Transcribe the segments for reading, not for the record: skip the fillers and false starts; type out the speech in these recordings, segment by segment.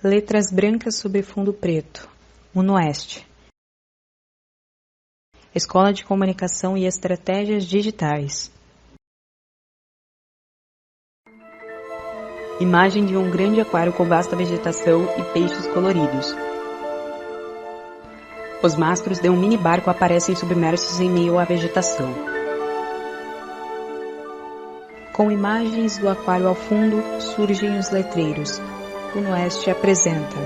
Letras brancas sobre fundo preto. UNOeste. Escola de Comunicação e Estratégias Digitais. Imagem de um grande aquário com vasta vegetação e peixes coloridos. Os mastros de um mini barco aparecem submersos em meio à vegetação. Com imagens do aquário ao fundo, surgem os letreiros. UNOeste apresenta.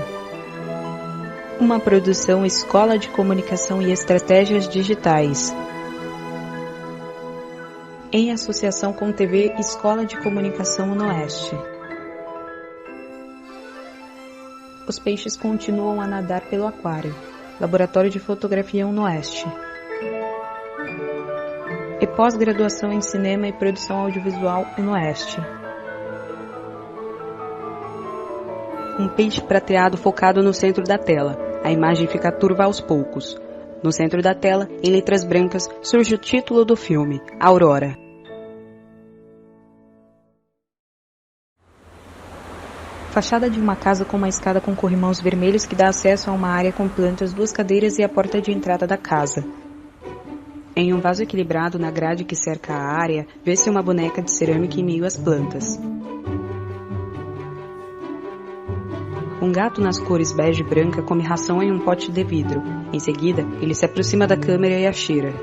Uma produção Escola de Comunicação e Estratégias Digitais. Em associação com TV Escola de Comunicação UNOeste. Os peixes continuam a nadar pelo aquário. Laboratório de Fotografia UNOeste. E pós-graduação em Cinema e Produção Audiovisual UNOeste. Um peixe prateado focado no centro da tela. A imagem fica turva aos poucos. No centro da tela, em letras brancas, surge o título do filme, Aurora. Fachada de uma casa com uma escada com corrimãos vermelhos que dá acesso a uma área com plantas, 2 cadeiras e a porta de entrada da casa. Em um vaso equilibrado na grade que cerca a área, vê-se uma boneca de cerâmica em meio às plantas. Um gato nas cores bege e branca come ração em um pote de vidro. Em seguida, ele se aproxima da câmera e a cheira.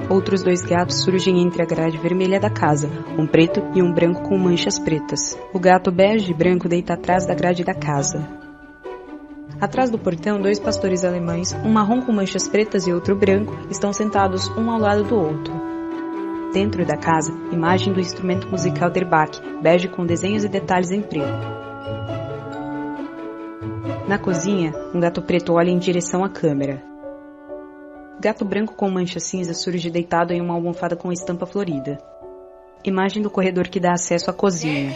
Outros 2 gatos surgem entre a grade vermelha da casa, um preto e um branco com manchas pretas. O gato bege e branco deita atrás da grade da casa. Atrás do portão, 2 pastores alemães, um marrom com manchas pretas e outro branco, estão sentados um ao lado do outro. Dentro da casa, imagem do instrumento musical der Bach, bege com desenhos e detalhes em preto. Na cozinha, um gato preto olha em direção à câmera. Gato branco com mancha cinza surge deitado em uma almofada com estampa florida. Imagem do corredor que dá acesso à cozinha.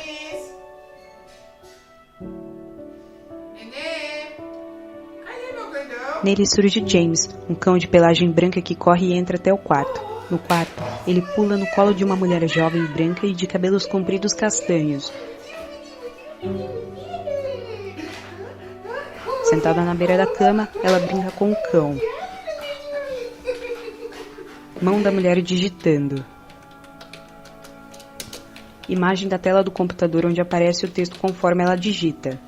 Nele surge James, um cão de pelagem branca que corre e entra até o quarto. No quarto, ele pula no colo de uma mulher jovem branca e de cabelos compridos castanhos. Sentada na beira da cama, ela brinca com o cão. Mão da mulher digitando. Imagem da tela do computador onde aparece o texto conforme ela digita.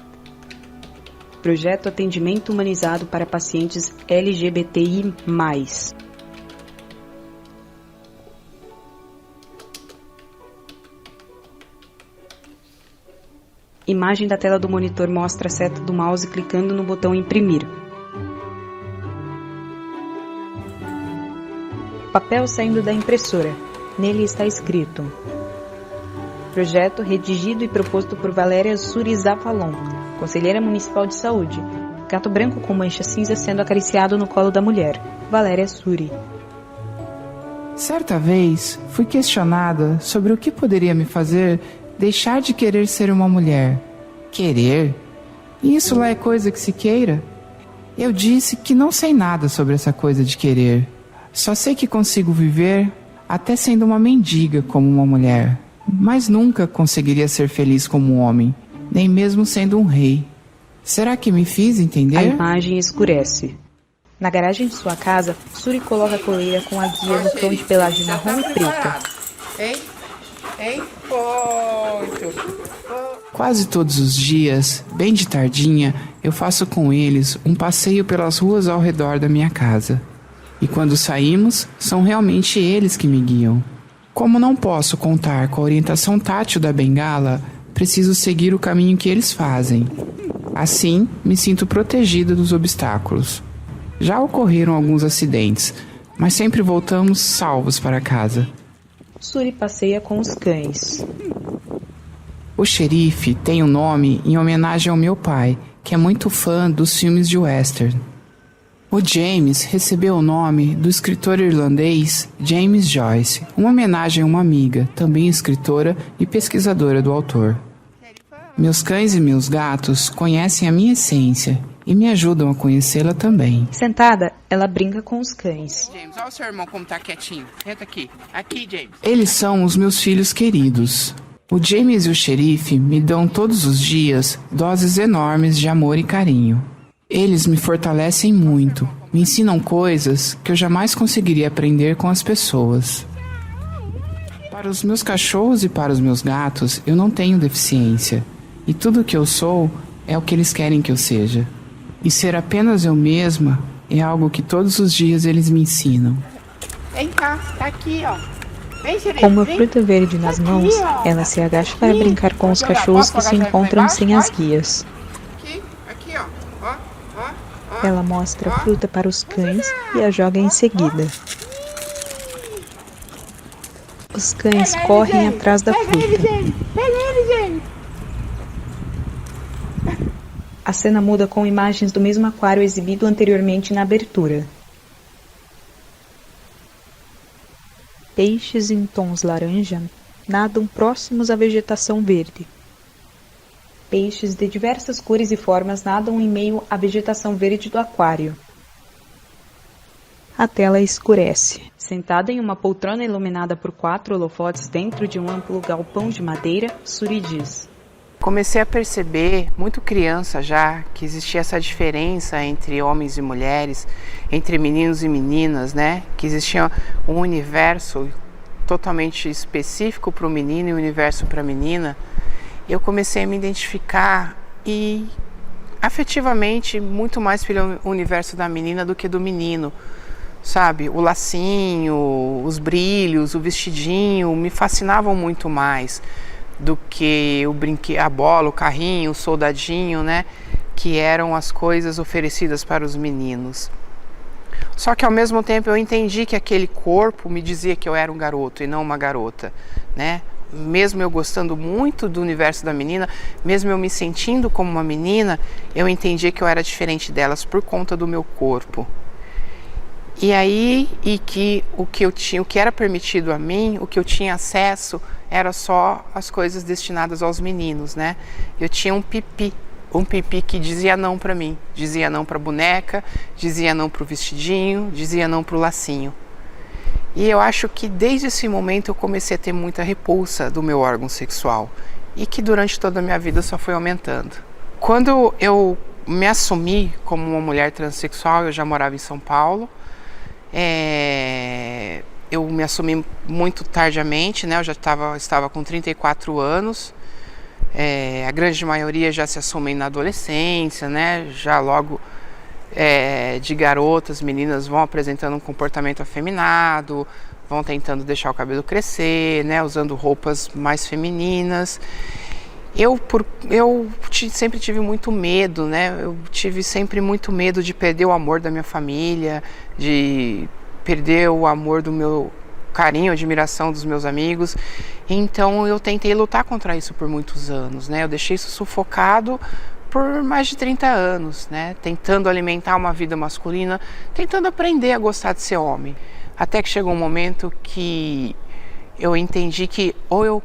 Projeto Atendimento Humanizado para Pacientes LGBTI+. Imagem da tela do monitor mostra a seta do mouse clicando no botão imprimir. Papel saindo da impressora. Nele está escrito: Projeto redigido e proposto por Valéria Suri-Zafalon, Conselheira Municipal de Saúde. Gato branco com mancha cinza sendo acariciado no colo da mulher. Valéria Suri. Certa vez, fui questionada sobre o que poderia me fazer deixar de querer ser uma mulher. Querer? Isso lá é coisa que se queira? Eu disse que não sei nada sobre essa coisa de querer. Só sei que consigo viver até sendo uma mendiga como uma mulher, mas nunca conseguiria ser feliz como um homem, nem mesmo sendo um rei. Será que me fiz entender? A imagem escurece. Na garagem de sua casa, Suri coloca a coleira com a guia no cão de pelagem marrom e preta. Hein? Ponto. Quase todos os dias, bem de tardinha, eu faço com eles um passeio pelas ruas ao redor da minha casa. E quando saímos, são realmente eles que me guiam. Como não posso contar com a orientação tátil da bengala, preciso seguir o caminho que eles fazem. Assim, me sinto protegida dos obstáculos. Já ocorreram alguns acidentes, mas sempre voltamos salvos para casa. Suri passeia com os cães. O xerife tem um nome em homenagem ao meu pai, que é muito fã dos filmes de western. O James recebeu o nome do escritor irlandês James Joyce, uma homenagem a uma amiga, também escritora e pesquisadora do autor. Meus cães e meus gatos conhecem a minha essência e me ajudam a conhecê-la também. Sentada, ela brinca com os cães. James, olha o seu irmão como tá quietinho. Entra aqui. Aqui, James. Eles são os meus filhos queridos. O James e o xerife me dão todos os dias doses enormes de amor e carinho. Eles me fortalecem muito, me ensinam coisas que eu jamais conseguiria aprender com as pessoas. Para os meus cachorros e para os meus gatos, eu não tenho deficiência. E tudo o que eu sou é o que eles querem que eu seja. E ser apenas eu mesma é algo que todos os dias eles me ensinam. Vem cá, tá aqui, ó. Vem, xerife, Com uma vem. fruta verde nas mãos, ela se agacha para brincar com os cachorros que se encontram sem as guias. Aqui, ó. Ó. Ela mostra a fruta para os cães e a joga em seguida. Os cães correm atrás da fruta. A cena muda com imagens do mesmo aquário exibido anteriormente na abertura. Peixes em tons laranja nadam próximos à vegetação verde. Peixes de diversas cores e formas nadam em meio à vegetação verde do aquário. A tela escurece. Sentada em uma poltrona iluminada por 4 holofotes dentro de um amplo galpão de madeira, Suri diz: Comecei a perceber, muito criança já, que existia essa diferença entre homens e mulheres, entre meninos e meninas, né? Que existia um universo totalmente específico para o menino e um universo para a menina. Eu comecei a me identificar e afetivamente muito mais pelo universo da menina do que do menino, sabe? O lacinho, os brilhos, o vestidinho me fascinavam muito mais do que o brinquedo, a bola, o carrinho, o soldadinho, né? Que eram as coisas oferecidas para os meninos. Só que ao mesmo tempo eu entendi que aquele corpo me dizia que eu era um garoto e não uma garota, né? Mesmo eu gostando muito do universo da menina, mesmo eu me sentindo como uma menina, eu entendi que eu era diferente delas por conta do meu corpo. E aí, o que era permitido a mim, o que eu tinha acesso, era só as coisas destinadas aos meninos, né? Eu tinha um pipi que dizia não para mim, dizia não para a boneca, dizia não para o vestidinho, dizia não para o lacinho. E eu acho que desde esse momento eu comecei a ter muita repulsa do meu órgão sexual e que durante toda a minha vida só foi aumentando. Quando eu me assumi como uma mulher transexual, eu já morava em São Paulo. Eu me assumi muito tardiamente, né? Eu já estava com 34 anos. A grande maioria já se assumem na adolescência, né? Já logo de garotas, meninas vão apresentando um comportamento afeminado, vão tentando deixar o cabelo crescer, né? Usando roupas mais femininas. Eu sempre tive muito medo, né? Eu tive sempre muito medo de perder o amor da minha família, de perder o amor do meu carinho, admiração dos meus amigos. Então eu tentei lutar contra isso por muitos anos, né? Eu deixei isso sufocado por mais de 30 anos, né? Tentando alimentar uma vida masculina, tentando aprender a gostar de ser homem. Até que chegou um momento que eu entendi que ou eu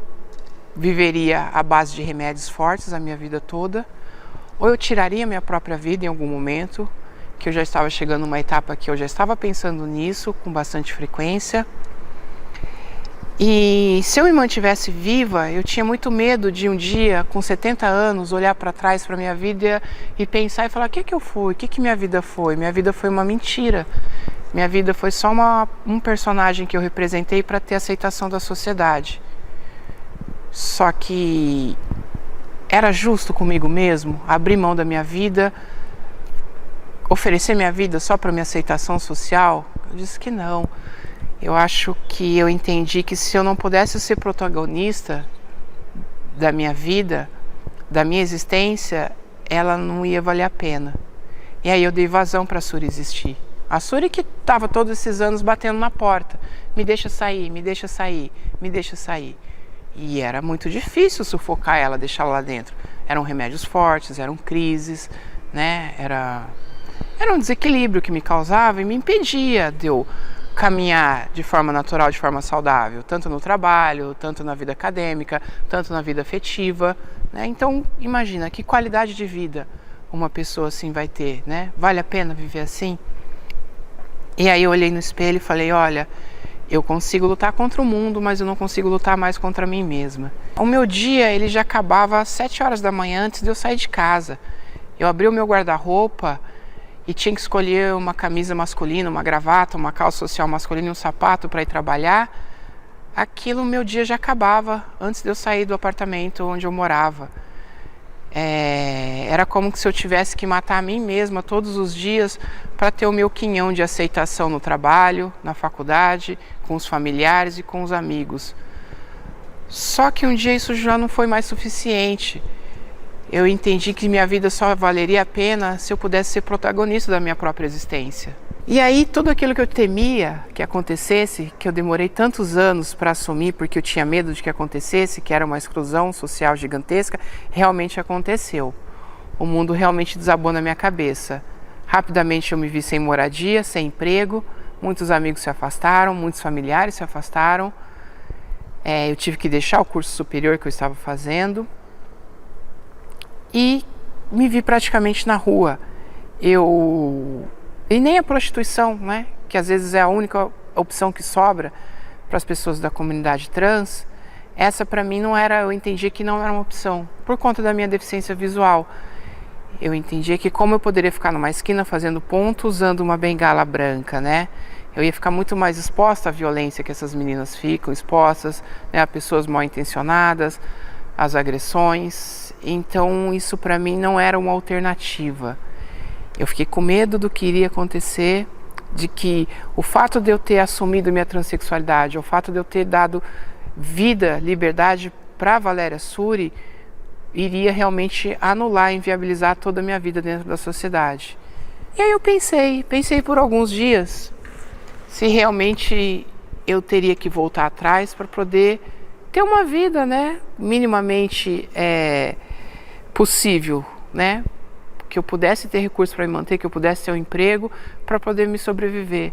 viveria à base de remédios fortes a minha vida toda, ou eu tiraria minha própria vida em algum momento, que eu já estava chegando numa etapa que eu já estava pensando nisso com bastante frequência. E se eu me mantivesse viva, eu tinha muito medo de um dia, com 70 anos, olhar para trás para minha vida e pensar e falar: o que eu fui? O que minha vida foi? Minha vida foi uma mentira. Minha vida foi só um personagem que eu representei para ter aceitação da sociedade. Só que era justo comigo mesmo abrir mão da minha vida, oferecer minha vida só para minha aceitação social? Eu disse que não. Eu acho que eu entendi que se eu não pudesse ser protagonista da minha vida, da minha existência, ela não ia valer a pena. E aí eu dei vazão para a Suri existir. A Suri que estava todos esses anos batendo na porta. Me deixa sair, me deixa sair, me deixa sair. E era muito difícil sufocar ela, deixá-la lá dentro. Eram remédios fortes, eram crises, né? Era um desequilíbrio que me causava e me impedia de eu caminhar de forma natural, de forma saudável, tanto no trabalho, tanto na vida acadêmica, tanto na vida afetiva, né? Então, imagina que qualidade de vida uma pessoa assim vai ter, né? Vale a pena viver assim? E aí eu olhei no espelho e falei: olha, Eu consigo lutar contra o mundo, mas eu não consigo lutar mais contra mim mesma. O meu dia, ele já acabava às 7 horas da manhã antes de eu sair de casa. Eu abri o meu guarda-roupa e tinha que escolher uma camisa masculina, uma gravata, uma calça social masculina e um sapato para ir trabalhar. Aquilo, meu dia já acabava antes de eu sair do apartamento onde eu morava. Era como se eu tivesse que matar a mim mesma todos os dias para ter o meu quinhão de aceitação no trabalho, na faculdade, com os familiares e com os amigos. Só que um dia isso já não foi mais suficiente. Eu entendi que minha vida só valeria a pena se eu pudesse ser protagonista da minha própria existência. E aí tudo aquilo que eu temia que acontecesse, que eu demorei tantos anos para assumir porque eu tinha medo de que acontecesse, que era uma exclusão social gigantesca, realmente aconteceu. O mundo realmente desabou na minha cabeça. Rapidamente eu me vi sem moradia, sem emprego, muitos amigos se afastaram, muitos familiares se afastaram. Eu tive que deixar o curso superior que eu estava fazendo e me vi praticamente na rua. E nem a prostituição, né? Que às vezes é a única opção que sobra para as pessoas da comunidade trans. Essa para mim não era, eu entendia que não era uma opção, por conta da minha deficiência visual. Eu entendia que como eu poderia ficar numa esquina fazendo ponto usando uma bengala branca, né? Eu ia ficar muito mais exposta à violência que essas meninas ficam expostas, né? A pessoas mal intencionadas, às agressões. Então isso para mim não era uma alternativa. Eu fiquei com medo do que iria acontecer, de que o fato de eu ter assumido minha transexualidade, o fato de eu ter dado vida, liberdade para Valéria Suri, iria realmente anular, inviabilizar toda a minha vida dentro da sociedade. E aí eu pensei por alguns dias, se realmente eu teria que voltar atrás para poder ter uma vida, né, minimamente possível, né? Que eu pudesse ter recursos para me manter, que eu pudesse ter um emprego para poder me sobreviver.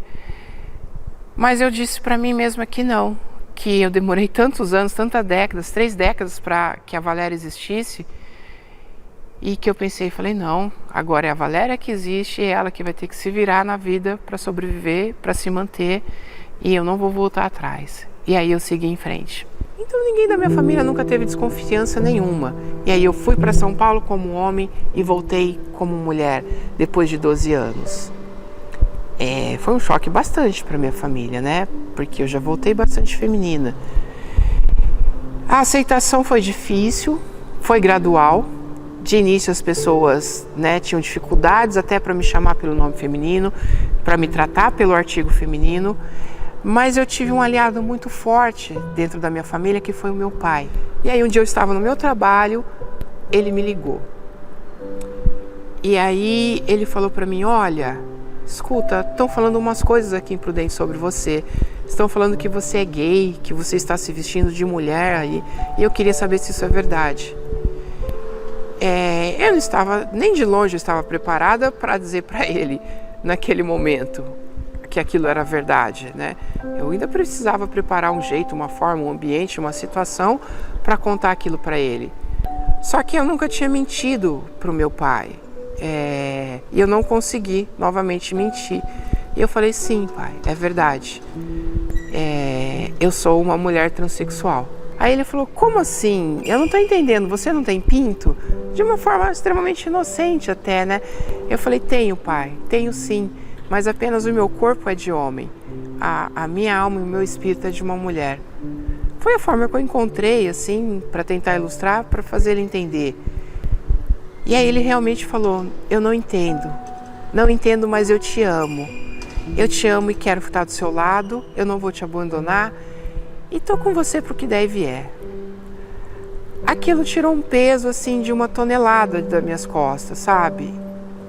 Mas eu disse para mim mesma que não, que eu demorei tantos anos, tantas décadas, 3 décadas para que a Valéria existisse, e que eu falei, não, agora é a Valéria que existe, é ela que vai ter que se virar na vida para sobreviver, para se manter, e eu não vou voltar atrás. E aí eu segui em frente. Então ninguém da minha família nunca teve desconfiança nenhuma. E aí eu fui para São Paulo como homem e voltei como mulher depois de 12 anos. Foi um choque bastante para minha família, né? Porque eu já voltei bastante feminina. A aceitação foi difícil, foi gradual. De início as pessoas, né, tinham dificuldades até para me chamar pelo nome feminino, para me tratar pelo artigo feminino. Mas eu tive um aliado muito forte dentro da minha família, que foi o meu pai. E aí um dia eu estava no meu trabalho, ele me ligou. E aí ele falou para mim, olha, escuta, estão falando umas coisas aqui em Prudente sobre você. Estão falando que você é gay, que você está se vestindo de mulher aí. E eu queria saber se isso é verdade. Eu não estava, nem de longe eu estava preparada para dizer para ele, naquele momento, que aquilo era verdade, né? Eu ainda precisava preparar um jeito, uma forma, um ambiente, uma situação para contar aquilo para ele. Só que eu nunca tinha mentido para o meu pai. E eu não consegui novamente mentir. E eu falei, sim, pai, é verdade. Eu sou uma mulher transexual. Aí ele falou, como assim? Eu não estou entendendo, você não tem pinto? De uma forma extremamente inocente até, né? Eu falei, tenho, pai, tenho sim. Mas apenas o meu corpo é de homem, a minha alma e o meu espírito é de uma mulher. Foi a forma que eu encontrei, assim, para tentar ilustrar, para fazer ele entender. E aí ele realmente falou, eu não entendo, mas eu te amo. Eu te amo e quero estar do seu lado, eu não vou te abandonar e tô com você pro que der e vier. Aquilo tirou um peso, assim, de 1 tonelada das minhas costas, sabe?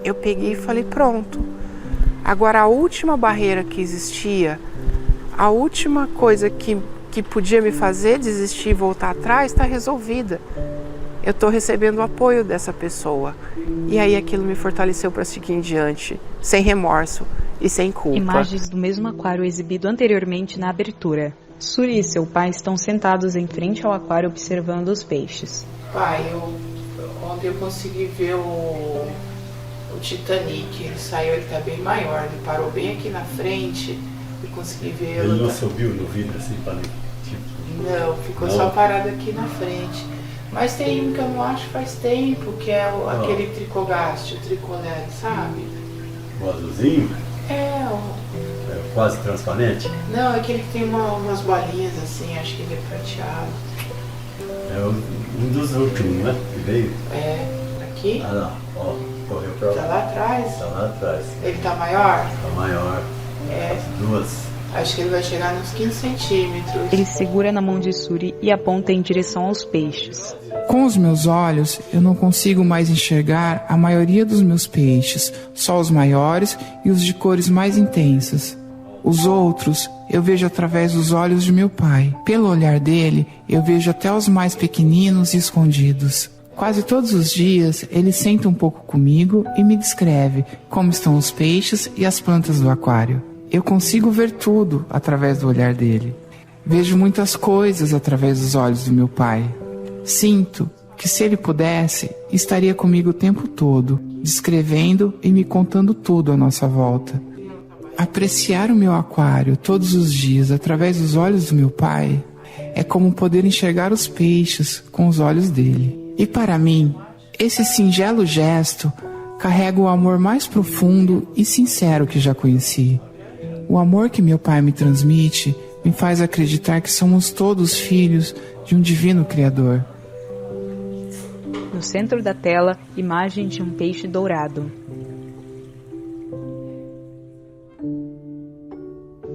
Eu peguei e falei, pronto. Agora, a última barreira que existia, a última coisa que podia me fazer desistir e voltar atrás, está resolvida. Eu estou recebendo o apoio dessa pessoa. E aí aquilo me fortaleceu para seguir em diante, sem remorso e sem culpa. Imagens do mesmo aquário exibido anteriormente na abertura. Suri e seu pai estão sentados em frente ao aquário observando os peixes. Pai, ontem eu consegui ver o Titanic, ele saiu, ele tá bem maior, ele parou bem aqui na frente, e consegui ver. Ele não subiu no vidro assim para tipo... Não, ficou não. só parado aqui na frente. Mas tem um que eu não acho faz tempo, que é aquele tricogaste, o tricolé, sabe? O azulzinho? É quase transparente? Não, aquele que tem umas bolinhas assim, acho que ele é prateado. É um dos últimos, né? Que veio. Aqui? Ah, não. Ó, correu pra lá. Tá lá atrás? Tá lá atrás. Ele tá maior? Tá maior. As duas. Acho que ele vai chegar nos 15 centímetros. Ele segura na mão de Suri e aponta em direção aos peixes. Com os meus olhos, eu não consigo mais enxergar a maioria dos meus peixes, só os maiores e os de cores mais intensas. Os outros eu vejo através dos olhos de meu pai. Pelo olhar dele, eu vejo até os mais pequeninos e escondidos. Quase todos os dias, ele senta um pouco comigo e me descreve como estão os peixes e as plantas do aquário. Eu consigo ver tudo através do olhar dele. Vejo muitas coisas através dos olhos do meu pai. Sinto que, se ele pudesse, estaria comigo o tempo todo, descrevendo e me contando tudo à nossa volta. Apreciar o meu aquário todos os dias através dos olhos do meu pai é como poder enxergar os peixes com os olhos dele. E para mim, esse singelo gesto carrega o amor mais profundo e sincero que já conheci. O amor que meu pai me transmite me faz acreditar que somos todos filhos de um divino Criador. No centro da tela, imagem de um peixe dourado.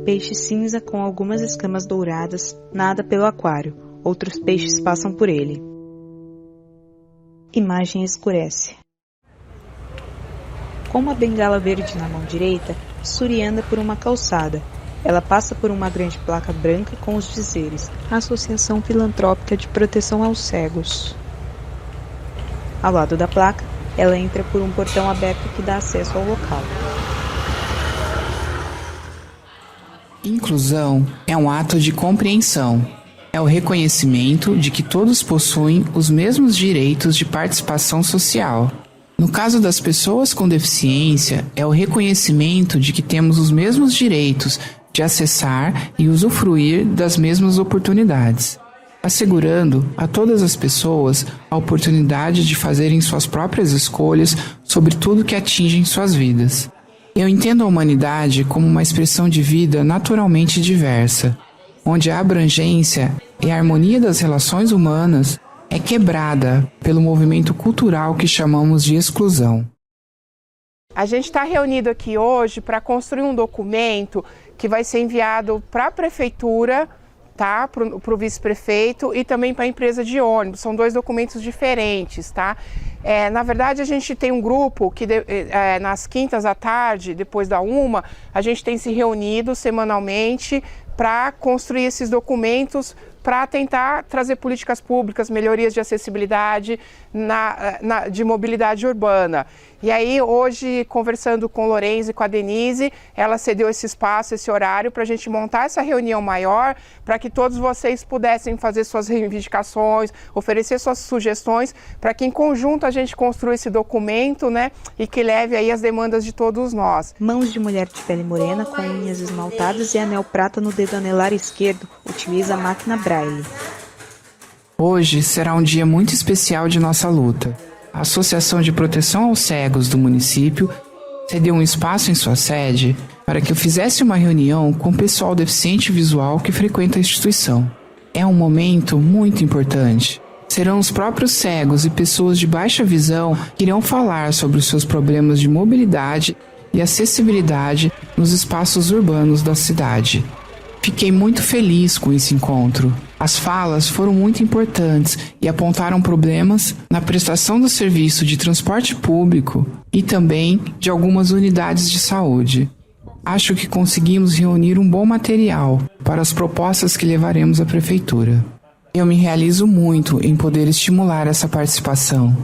Peixe cinza com algumas escamas douradas nada pelo aquário. Outros peixes passam por ele. Imagem escurece. Com uma bengala verde na mão direita, Suri anda por uma calçada. Ela passa por uma grande placa branca com os dizeres Associação Filantrópica de Proteção aos Cegos. Ao lado da placa, ela entra por um portão aberto que dá acesso ao local. Inclusão é um ato de compreensão. É o reconhecimento de que todos possuem os mesmos direitos de participação social. No caso das pessoas com deficiência, é o reconhecimento de que temos os mesmos direitos de acessar e usufruir das mesmas oportunidades, assegurando a todas as pessoas a oportunidade de fazerem suas próprias escolhas sobre tudo que atingem suas vidas. Eu entendo a humanidade como uma expressão de vida naturalmente diversa, onde a abrangência e a harmonia das relações humanas é quebrada pelo movimento cultural que chamamos de exclusão. A gente está reunido aqui hoje para construir um documento que vai ser enviado para a prefeitura, tá? Para o vice-prefeito e também para a empresa de ônibus. São dois documentos diferentes, tá? Na verdade, a gente tem um grupo que nas quintas à tarde, depois da 1h, a gente tem se reunido semanalmente para construir esses documentos para tentar trazer políticas públicas, melhorias de acessibilidade, de mobilidade urbana. E aí, hoje, conversando com o Lorenzo e com a Denise, ela cedeu esse espaço, esse horário, para a gente montar essa reunião maior, para que todos vocês pudessem fazer suas reivindicações, oferecer suas sugestões, para que em conjunto a gente construa esse documento, né, e que leve aí as demandas de todos nós. Mãos de mulher de pele morena com unhas esmaltadas e anel prata no dedo anelar esquerdo utiliza a máquina Braille. Hoje será um dia muito especial de nossa luta. A Associação de Proteção aos Cegos do município cedeu um espaço em sua sede para que eu fizesse uma reunião com o pessoal deficiente visual que frequenta a instituição. É um momento muito importante. Serão os próprios cegos e pessoas de baixa visão que irão falar sobre os seus problemas de mobilidade e acessibilidade nos espaços urbanos da cidade. Fiquei muito feliz com esse encontro. As falas foram muito importantes e apontaram problemas na prestação do serviço de transporte público e também de algumas unidades de saúde. Acho que conseguimos reunir um bom material para as propostas que levaremos à prefeitura. Eu me realizo muito em poder estimular essa participação.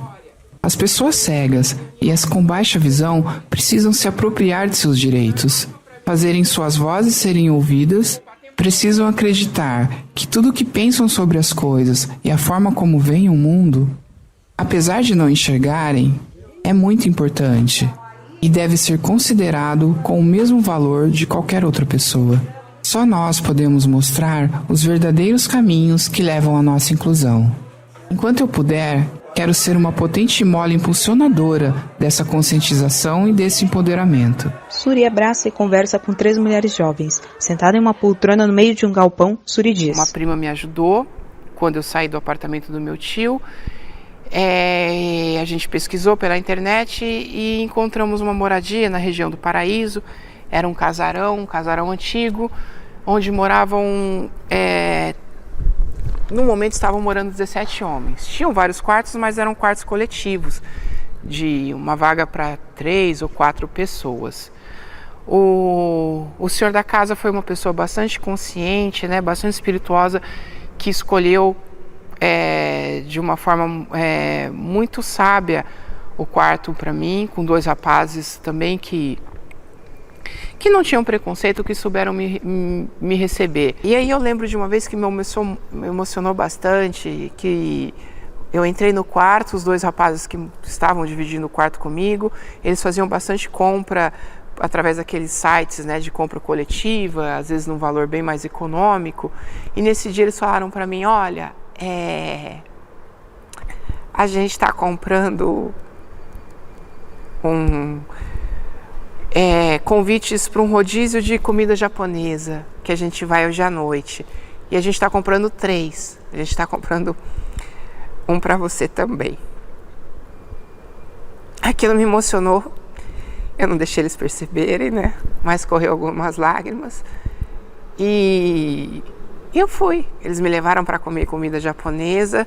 As pessoas cegas e as com baixa visão precisam se apropriar de seus direitos, fazerem suas vozes serem ouvidas. Precisam acreditar que tudo o que pensam sobre as coisas e a forma como veem o mundo, apesar de não enxergarem, é muito importante. e deve ser considerado com o mesmo valor de qualquer outra pessoa. Só nós podemos mostrar os verdadeiros caminhos que levam à nossa inclusão. Enquanto eu puder, quero ser uma potente mola impulsionadora dessa conscientização e desse empoderamento. Suri abraça e conversa com 3 mulheres jovens. Sentada em uma poltrona no meio de um galpão, Suri diz: Uma prima me ajudou quando eu saí do apartamento do meu tio. A gente pesquisou pela internet e encontramos uma moradia na região do Paraíso. Era um casarão antigo, onde moravam, no momento estavam morando 17 homens. Tinham vários quartos, mas eram quartos coletivos, de uma vaga para 3 ou 4 pessoas. O senhor da casa foi uma pessoa bastante consciente, né, bastante espirituosa, que escolheu de uma forma muito sábia o quarto para mim, com 2 rapazes também que não tinham preconceito, que souberam me receber. E aí eu lembro de uma vez que me emocionou bastante, que eu entrei no quarto, os 2 rapazes que estavam dividindo o quarto comigo, eles faziam bastante compra através daqueles sites, né, de compra coletiva, às vezes num valor bem mais econômico, e nesse dia eles falaram para mim: olha, a gente está comprando convites para um rodízio de comida japonesa, que a gente vai hoje à noite, e a gente está comprando 3, a gente está comprando um para você também. Aquilo me emocionou, eu não deixei eles perceberem, né, mas correu algumas lágrimas, e eu fui. Eles me levaram para comer comida japonesa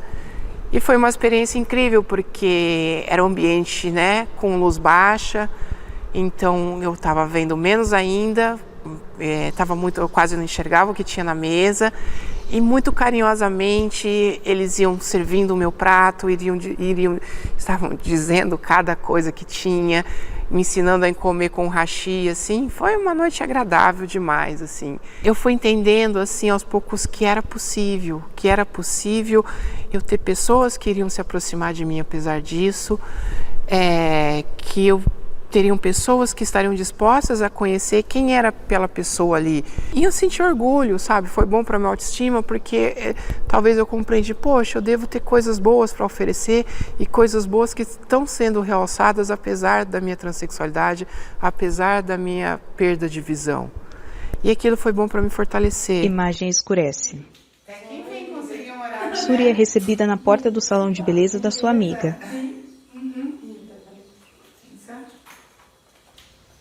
e foi uma experiência incrível, porque era um ambiente, né, com luz baixa, então eu estava vendo menos ainda, eu quase não enxergava o que tinha na mesa, e muito carinhosamente eles iam servindo o meu prato, estavam dizendo cada coisa que tinha, me ensinando a comer com hashi, assim. Foi uma noite agradável demais, assim. Eu fui entendendo, assim, aos poucos que era possível eu ter pessoas que iriam se aproximar de mim apesar disso, que eu teriam pessoas que estariam dispostas a conhecer quem era aquela pessoa ali. E eu senti orgulho, sabe? Foi bom para minha autoestima, porque talvez eu compreendi, poxa, eu devo ter coisas boas para oferecer, e coisas boas que estão sendo realçadas apesar da minha transexualidade, apesar da minha perda de visão. E aquilo foi bom para me fortalecer. Imagem escurece. Suri é recebida na porta do salão de beleza da sua amiga.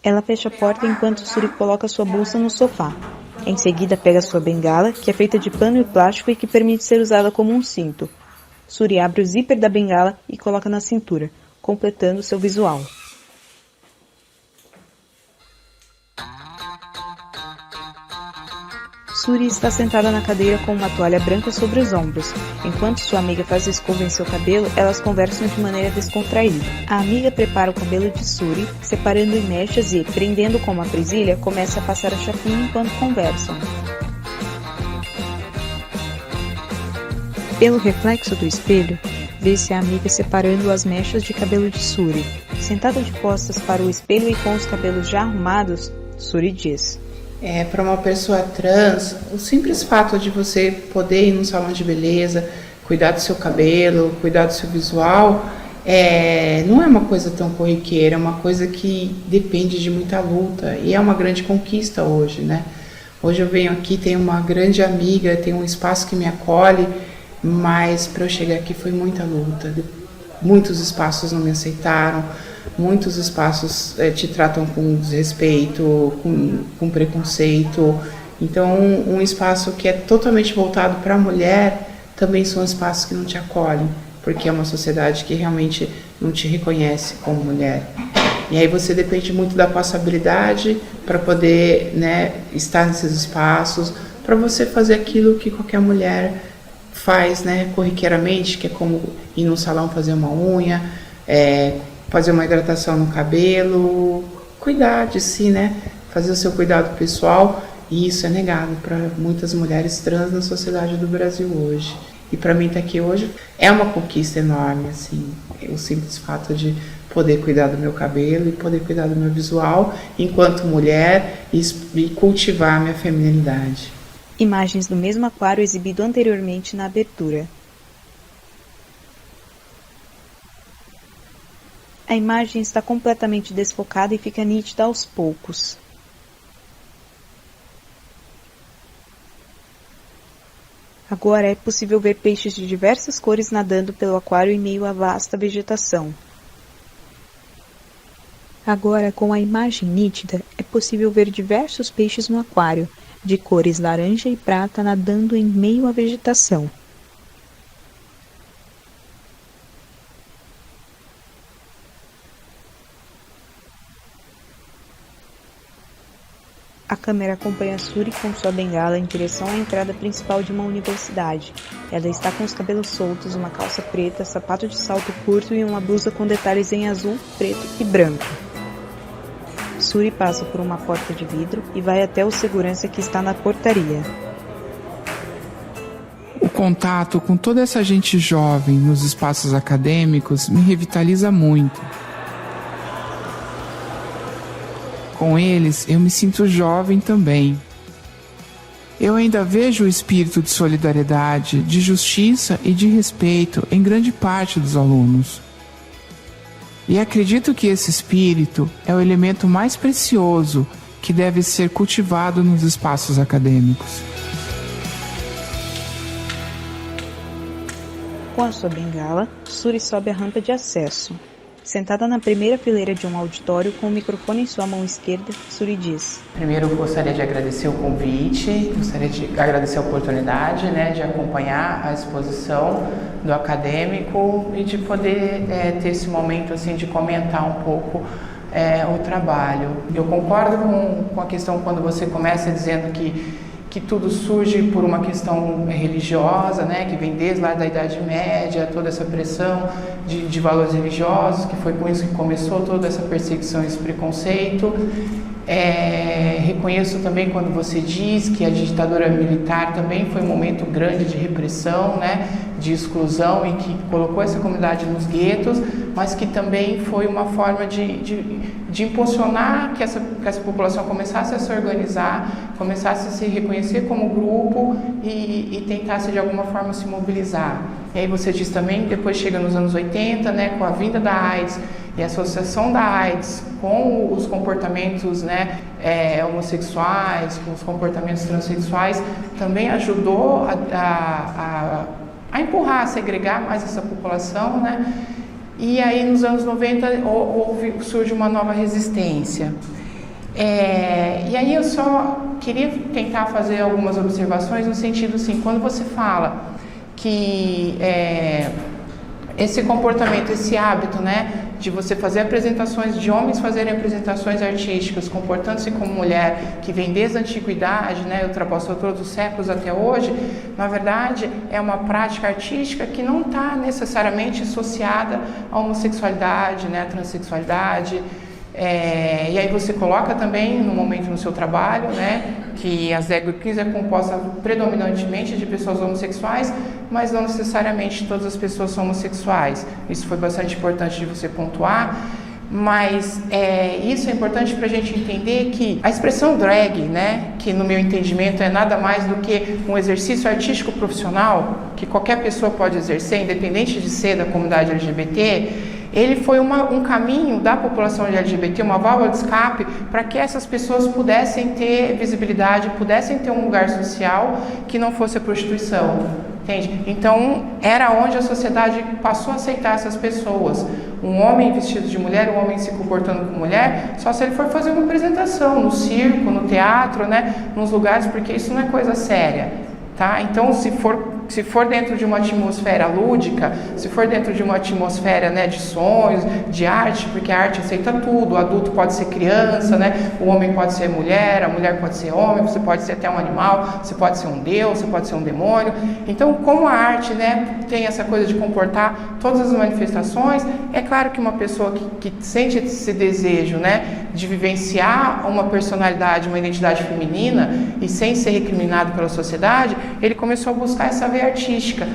Ela fecha a porta enquanto Suri coloca sua bolsa no sofá. Em seguida, pega sua bengala, que é feita de pano e plástico e que permite ser usada como um cinto. Suri abre o zíper da bengala e coloca na cintura, completando seu visual. Suri está sentada na cadeira com uma toalha branca sobre os ombros. Enquanto sua amiga faz escova em seu cabelo, elas conversam de maneira descontraída. A amiga prepara o cabelo de Suri, separando em mechas e, prendendo com uma presilha, começa a passar a chapinha enquanto conversam. Pelo reflexo do espelho, vê-se a amiga separando as mechas de cabelo de Suri. Sentada de costas para o espelho e com os cabelos já arrumados, Suri diz: Para uma pessoa trans, o simples fato de você poder ir num salão de beleza, cuidar do seu cabelo, cuidar do seu visual, não é uma coisa tão corriqueira, é uma coisa que depende de muita luta, e é uma grande conquista hoje, né? Hoje eu venho aqui, tenho uma grande amiga, tenho um espaço que me acolhe, mas para eu chegar aqui foi muita luta. Muitos espaços não me aceitaram, muitos espaços te tratam com desrespeito, com preconceito. Então, um espaço que é totalmente voltado para a mulher também são espaços que não te acolhem, porque é uma sociedade que realmente não te reconhece como mulher. E aí você depende muito da passabilidade para poder, né, estar nesses espaços, para você fazer aquilo que qualquer mulher faz, né, corriqueiramente, que é como ir no salão fazer uma unha, fazer uma hidratação no cabelo, cuidar de si, né, fazer o seu cuidado pessoal, e isso é negado para muitas mulheres trans na sociedade do Brasil hoje. E para mim estar aqui hoje é uma conquista enorme, assim, o simples fato de poder cuidar do meu cabelo e poder cuidar do meu visual enquanto mulher e cultivar a minha feminilidade. Imagens do mesmo aquário exibido anteriormente na abertura. A imagem está completamente desfocada e fica nítida aos poucos. Agora é possível ver peixes de diversas cores nadando pelo aquário em meio à vasta vegetação. Agora, com a imagem nítida, é possível ver diversos peixes no aquário, de cores laranja e prata nadando em meio à vegetação. A câmera acompanha Suri com sua bengala em direção à entrada principal de uma universidade. Ela está com os cabelos soltos, uma calça preta, sapato de salto curto e uma blusa com detalhes em azul, preto e branco. Suri passa por uma porta de vidro e vai até o segurança que está na portaria. O contato com toda essa gente jovem nos espaços acadêmicos me revitaliza muito. Com eles, eu me sinto jovem também. Eu ainda vejo o espírito de solidariedade, de justiça e de respeito em grande parte dos alunos. E acredito que esse espírito é o elemento mais precioso que deve ser cultivado nos espaços acadêmicos. Com a sua bengala, Suri sobe a rampa de acesso. Sentada na primeira fileira de um auditório com o microfone em sua mão esquerda, Suri diz: Primeiro eu gostaria de agradecer o convite, gostaria de agradecer a oportunidade, de acompanhar a exposição do acadêmico e de poder ter esse momento assim, de comentar um pouco o trabalho. Eu concordo com a questão quando você começa dizendo que tudo surge por uma questão religiosa, que vem desde lá da Idade Média, toda essa pressão de valores religiosos, que foi com isso que começou toda essa perseguição e esse preconceito. Reconheço também quando você diz que a ditadura militar também foi um momento grande de repressão, de exclusão e que colocou essa comunidade nos guetos, mas que também foi uma forma de impulsionar que essa população começasse a se organizar, começasse a se reconhecer como grupo e tentasse de alguma forma se mobilizar. E aí você diz também, depois chega nos anos 80, com a vinda da AIDS e a associação da AIDS com os comportamentos homossexuais, com os comportamentos transexuais, também ajudou a empurrar, a segregar mais essa população, E aí nos anos 90 surge uma nova resistência. E aí eu só queria tentar fazer algumas observações no sentido assim, quando você fala que esse comportamento, esse hábito, de você fazer apresentações, de homens fazerem apresentações artísticas, comportando-se como mulher, que vem desde a antiguidade, ultrapassou todos os séculos até hoje, na verdade é uma prática artística que não está necessariamente associada à homossexualidade, à transexualidade. E aí você coloca também no momento no seu trabalho, que as drag queens é composta predominantemente de pessoas homossexuais, mas não necessariamente todas as pessoas são homossexuais. Isso foi bastante importante de você pontuar, mas isso é importante para a gente entender que a expressão drag, que no meu entendimento é nada mais do que um exercício artístico profissional que qualquer pessoa pode exercer, independente de ser da comunidade LGBT. Ele foi um caminho da população LGBT, uma válvula de escape para que essas pessoas pudessem ter visibilidade, pudessem ter um lugar social que não fosse a prostituição, entende? Então, era onde a sociedade passou a aceitar essas pessoas. Um homem vestido de mulher, um homem se comportando como mulher, só se ele for fazer uma apresentação no circo, no teatro, nos lugares, porque isso não é coisa séria, tá? Então, se for dentro de uma atmosfera lúdica, se for dentro de uma atmosfera de sonhos, de arte, porque a arte aceita tudo, o adulto pode ser criança, o homem pode ser mulher, a mulher pode ser homem, você pode ser até um animal, você pode ser um deus, você pode ser um demônio. Então, como a arte tem essa coisa de comportar todas as manifestações, é claro que uma pessoa que sente esse desejo de vivenciar uma personalidade, uma identidade feminina e sem ser recriminado pela sociedade, ele começou a buscar essa veia artística.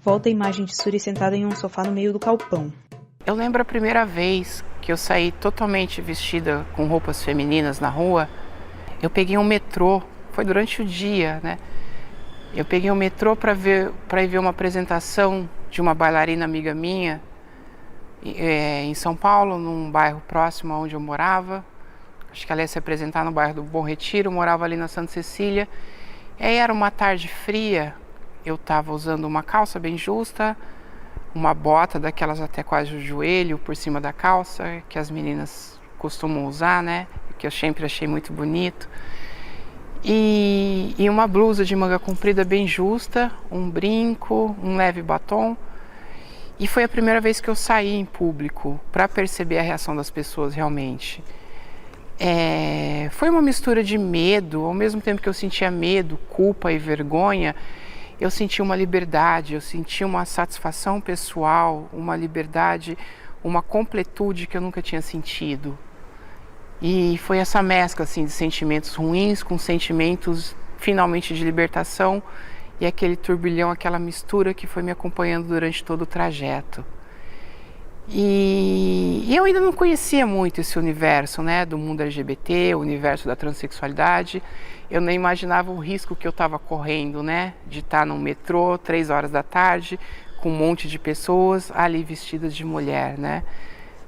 Volta a imagem de Suri sentada em um sofá no meio do galpão. Eu lembro a primeira vez que eu saí totalmente vestida com roupas femininas na rua. Eu peguei um metrô, foi durante o dia, né? Eu peguei um metrô para ir ver uma apresentação de uma bailarina amiga minha em São Paulo, num bairro próximo onde eu morava. Acho que ela ia se apresentar no bairro do Bom Retiro, eu morava ali na Santa Cecília. E aí era uma tarde fria, eu estava usando uma calça bem justa, uma bota daquelas até quase o joelho por cima da calça, que as meninas costumam usar, né? Que eu sempre achei muito bonito. E uma blusa de manga comprida bem justa, um brinco, um leve batom. E foi a primeira vez que eu saí em público para perceber a reação das pessoas realmente. Foi uma mistura de medo, ao mesmo tempo que eu sentia medo, culpa e vergonha, eu senti uma liberdade, eu senti uma satisfação pessoal, uma liberdade, uma completude que eu nunca tinha sentido. E foi essa mescla assim, de sentimentos ruins com sentimentos finalmente de libertação e aquele turbilhão, aquela mistura que foi me acompanhando durante todo o trajeto. E eu ainda não conhecia muito esse universo, né, do mundo LGBT, o universo da transexualidade. Eu nem imaginava o risco que eu estava correndo, né, de estar no metrô 3 horas da tarde com um monte de pessoas ali vestidas de mulher, né.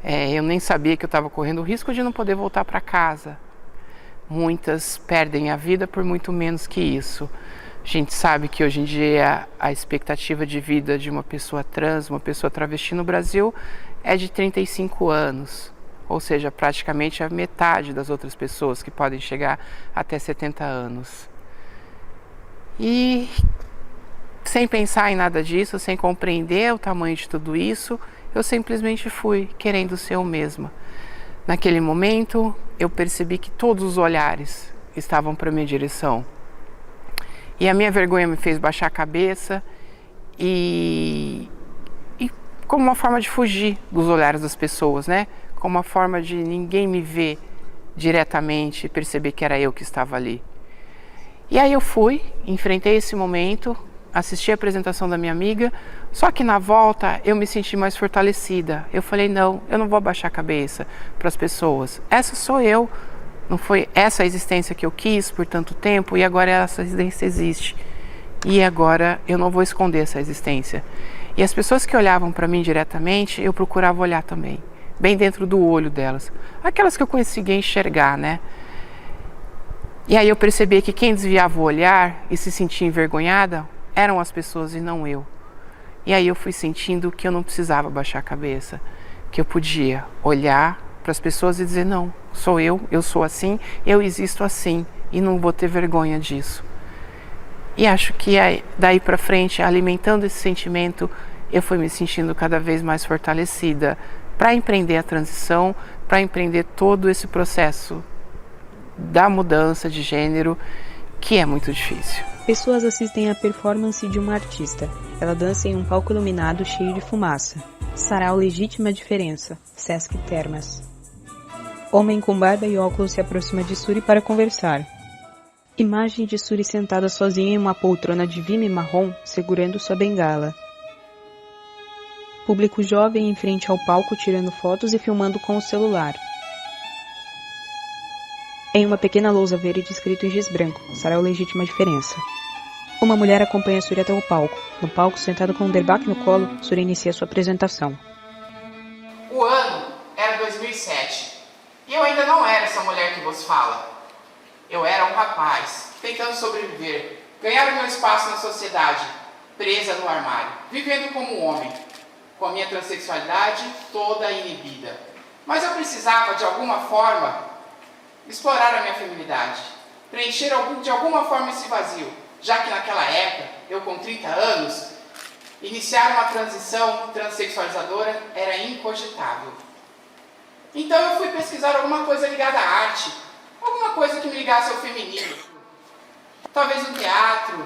Eu nem sabia que eu estava correndo o risco de não poder voltar para casa. Muitas perdem a vida por muito menos que isso. A gente sabe que hoje em dia a expectativa de vida de uma pessoa trans, uma pessoa travesti no Brasil é de 35 anos. Ou seja, praticamente a metade das outras pessoas que podem chegar até 70 anos. E sem pensar em nada disso, sem compreender o tamanho de tudo isso, eu simplesmente fui querendo ser eu mesma. Naquele momento, eu percebi que todos os olhares estavam para minha direção. E a minha vergonha me fez baixar a cabeça e como uma forma de fugir dos olhares das pessoas, né? Como uma forma de ninguém me ver diretamente e perceber que era eu que estava ali. E aí eu fui, enfrentei esse momento, assisti a apresentação da minha amiga, só que na volta eu me senti mais fortalecida. Eu falei, não, eu não vou abaixar a cabeça para as pessoas. Essa sou eu, não foi essa a existência que eu quis por tanto tempo e agora essa existência existe. E agora eu não vou esconder essa existência. E as pessoas que olhavam para mim diretamente, eu procurava olhar também, bem dentro do olho delas. Aquelas que eu conseguia enxergar, né? E aí eu percebi que quem desviava o olhar e se sentia envergonhada eram as pessoas e não eu. E aí eu fui sentindo que eu não precisava baixar a cabeça, que eu podia olhar para as pessoas e dizer, não, sou eu sou assim, eu existo assim e não vou ter vergonha disso. E acho que daí para frente, alimentando esse sentimento, eu fui me sentindo cada vez mais fortalecida para empreender a transição, para empreender todo esse processo da mudança de gênero, que é muito difícil. Pessoas assistem à performance de uma artista. Ela dança em um palco iluminado cheio de fumaça. Sarau Legítima Diferença, Sesc Termas. Homem com barba e óculos se aproxima de Suri para conversar. Imagem de Suri sentada sozinha em uma poltrona de vime marrom, segurando sua bengala. Público jovem em frente ao palco tirando fotos e filmando com o celular. Em uma pequena lousa verde escrito em giz branco, Sarau Legítima Diferença. Uma mulher acompanha Suri até o palco. No palco, sentado com um derbaque no colo, Suri inicia sua apresentação. O ano era 2007 e eu ainda não era essa mulher que vos fala. Eu era um rapaz, tentando sobreviver, ganhar o meu espaço na sociedade, presa no armário, vivendo como um homem, com a minha transexualidade toda inibida. Mas eu precisava, de alguma forma, explorar a minha feminilidade, preencher de alguma forma esse vazio, já que naquela época, eu com 30 anos, iniciar uma transição transexualizadora era incogitável. Então eu fui pesquisar alguma coisa ligada à arte, alguma coisa que me ligasse ao feminino. Talvez um teatro,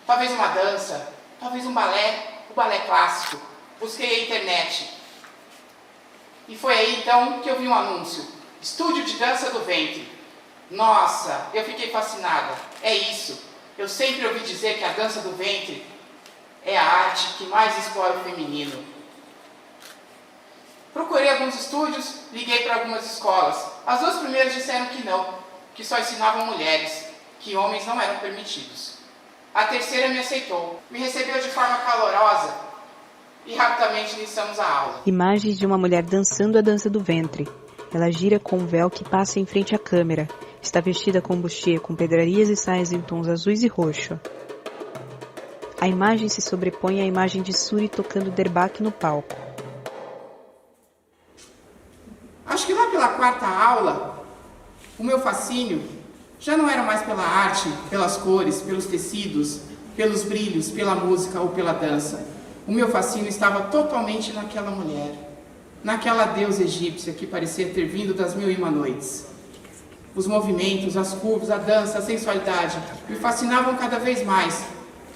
talvez uma dança, talvez um balé, o balé clássico. Busquei a internet. E foi aí então que eu vi um anúncio. Estúdio de dança do ventre. Nossa, eu fiquei fascinada. É isso. Eu sempre ouvi dizer que a dança do ventre é a arte que mais explora o feminino. Procurei alguns estúdios, liguei para algumas escolas. As duas primeiras disseram que não, que só ensinavam mulheres, que homens não eram permitidos. A terceira me aceitou, me recebeu de forma calorosa e rapidamente iniciamos a aula. Imagens de uma mulher dançando a dança do ventre. Ela gira com um véu que passa em frente à câmera. Está vestida com bustier, com pedrarias e saias em tons azuis e roxo. A imagem se sobrepõe à imagem de Suri tocando derbaque no palco. Acho que lá pela quarta aula, o meu fascínio já não era mais pela arte, pelas cores, pelos tecidos, pelos brilhos, pela música ou pela dança. O meu fascínio estava totalmente naquela mulher, naquela deusa egípcia que parecia ter vindo das 1001 noites. Os movimentos, as curvas, a dança, a sensualidade me fascinavam cada vez mais.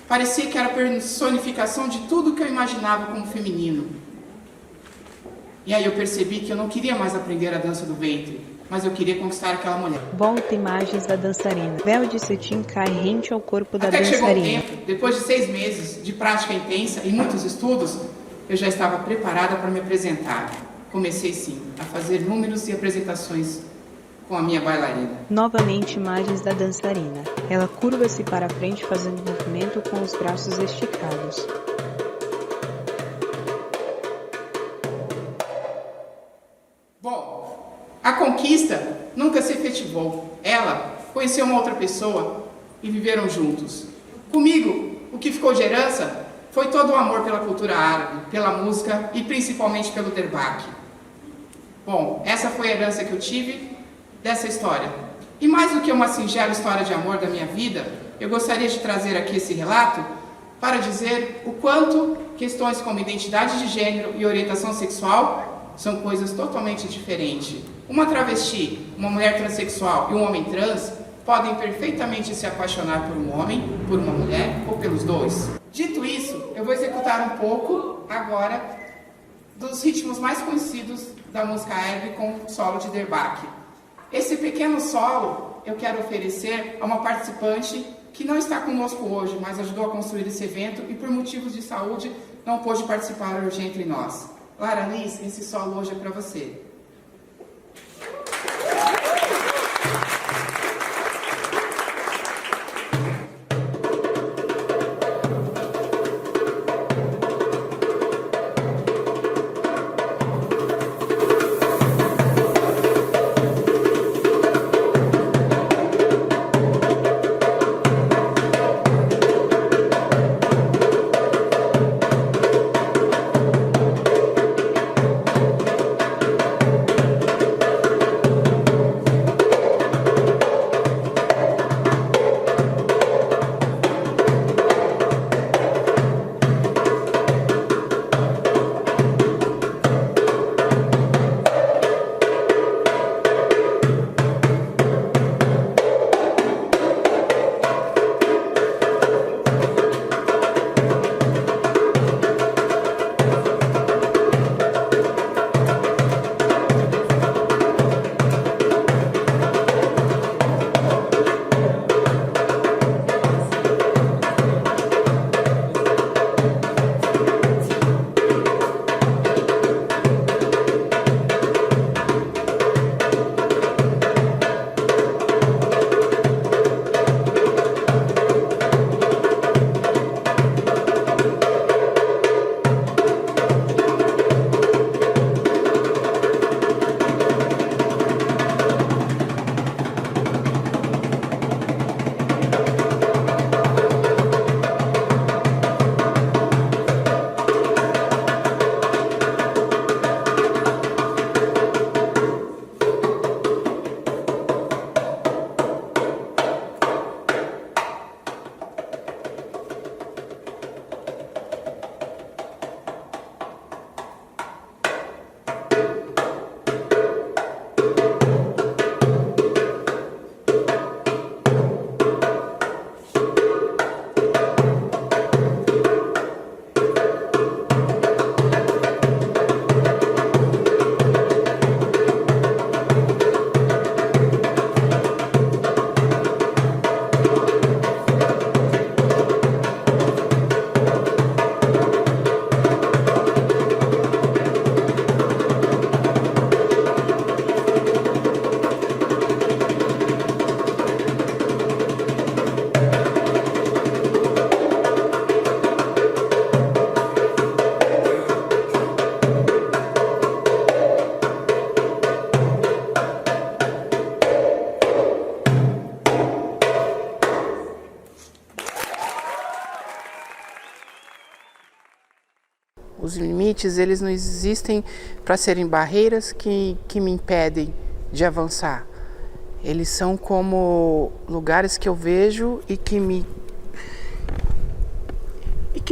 Parecia que era a personificação de tudo que eu imaginava como feminino. E aí eu percebi que eu não queria mais aprender a dança do ventre, mas eu queria conquistar aquela mulher. Volta imagens da dançarina. Véu de cetim cai rente ao corpo da Até que chegou o dançarina. tempo, depois de 6 meses de prática intensa e muitos estudos, eu já estava preparada para me apresentar. Comecei sim a fazer números e apresentações com a minha bailarina. Novamente imagens da dançarina. Ela curva-se para a frente fazendo movimento com os braços esticados. Bom, a conquista nunca se efetivou. Ela conheceu uma outra pessoa e viveram juntos. Comigo, o que ficou de herança foi todo o amor pela cultura árabe, pela música e principalmente pelo derbaque. Bom, essa foi a herança que eu tive dessa história. E mais do que uma singela história de amor da minha vida, eu gostaria de trazer aqui esse relato para dizer o quanto questões como identidade de gênero e orientação sexual são coisas totalmente diferentes. Uma travesti, uma mulher transexual e um homem trans podem perfeitamente se apaixonar por um homem, por uma mulher ou pelos dois. Dito isso, eu vou executar um pouco agora dos ritmos mais conhecidos da música árabe com solo de derbaque. Esse pequeno solo eu quero oferecer a uma participante que não está conosco hoje, mas ajudou a construir esse evento e por motivos de saúde não pôde participar hoje entre nós. Lara Liz, esse solo hoje é para você. limites, eles não existem para serem barreiras que me impedem de avançar. Eles são como lugares que eu vejo e que me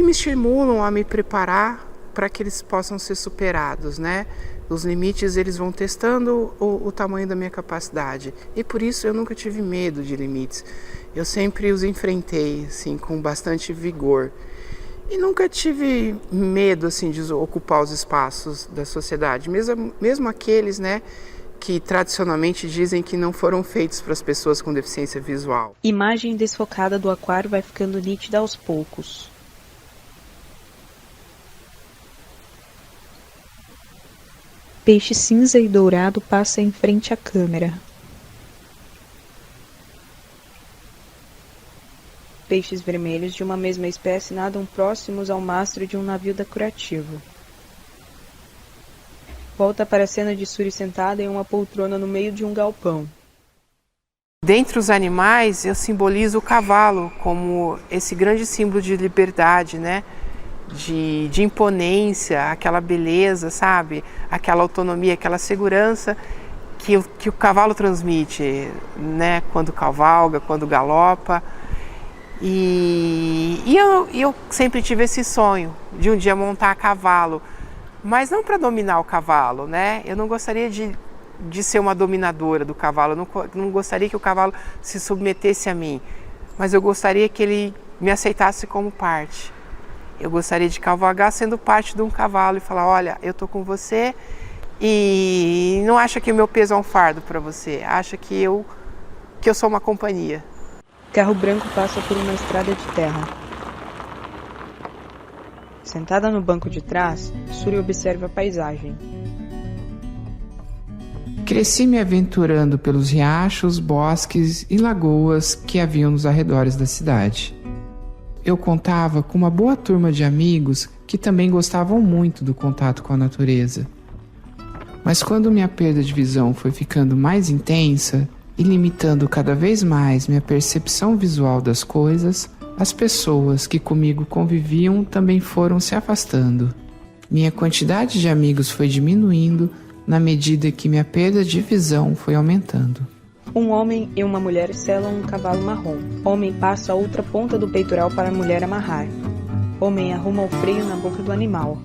estimulam a me preparar para que eles possam ser superados, né? Os limites, eles vão testando o tamanho da minha capacidade. E por isso eu nunca tive medo de limites. Eu sempre os enfrentei, assim, com bastante vigor. E nunca tive medo, assim, de ocupar os espaços da sociedade. Mesmo aqueles, né, que tradicionalmente dizem que não foram feitos para as pessoas com deficiência visual. Imagem desfocada do aquário vai ficando nítida aos poucos. Peixe cinza e dourado passa em frente à câmera. Peixes vermelhos de uma mesma espécie nadam próximos ao mastro de um navio decorativo. Volta para a cena de Suri sentada em uma poltrona no meio de um galpão. Dentre os animais, eu simbolizo o cavalo como esse grande símbolo de liberdade, né? De imponência, aquela beleza, sabe? Aquela autonomia, aquela segurança que o cavalo transmite, né? Quando cavalga, quando galopa. E eu sempre tive esse sonho de um dia montar a cavalo, mas não para dominar o cavalo, né? Eu não gostaria de ser uma dominadora do cavalo, eu não gostaria que o cavalo se submetesse a mim, mas eu gostaria que ele me aceitasse como parte. Eu gostaria de cavalgar sendo parte de um cavalo e falar, olha, eu tô com você e não acha que o meu peso é um fardo para você, acha que eu sou uma companhia. Carro branco passa por uma estrada de terra. Sentada no banco de trás, Suri observa a paisagem. Cresci me aventurando pelos riachos, bosques e lagoas que haviam nos arredores da cidade. Eu contava com uma boa turma de amigos que também gostavam muito do contato com a natureza. Mas quando minha perda de visão foi ficando mais intensa e limitando cada vez mais minha percepção visual das coisas, as pessoas que comigo conviviam também foram se afastando. Minha quantidade de amigos foi diminuindo na medida que minha perda de visão foi aumentando. Um homem e uma mulher selam um cavalo marrom. Homem passa a outra ponta do peitoral para a mulher amarrar. Homem arruma o freio na boca do animal.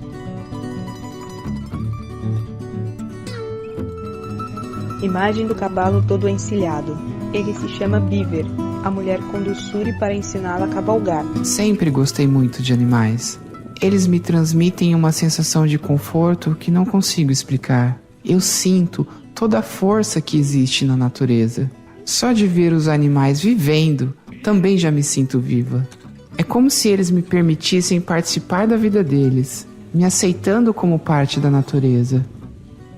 Imagem do cavalo todo encilhado. Ele se chama Beaver. A mulher conduz Suri para ensiná-la a cavalgar. Sempre gostei muito de animais. Eles me transmitem uma sensação de conforto que não consigo explicar. Eu sinto toda a força que existe na natureza. Só de ver os animais vivendo, também já me sinto viva. É como se eles me permitissem participar da vida deles, me aceitando como parte da natureza.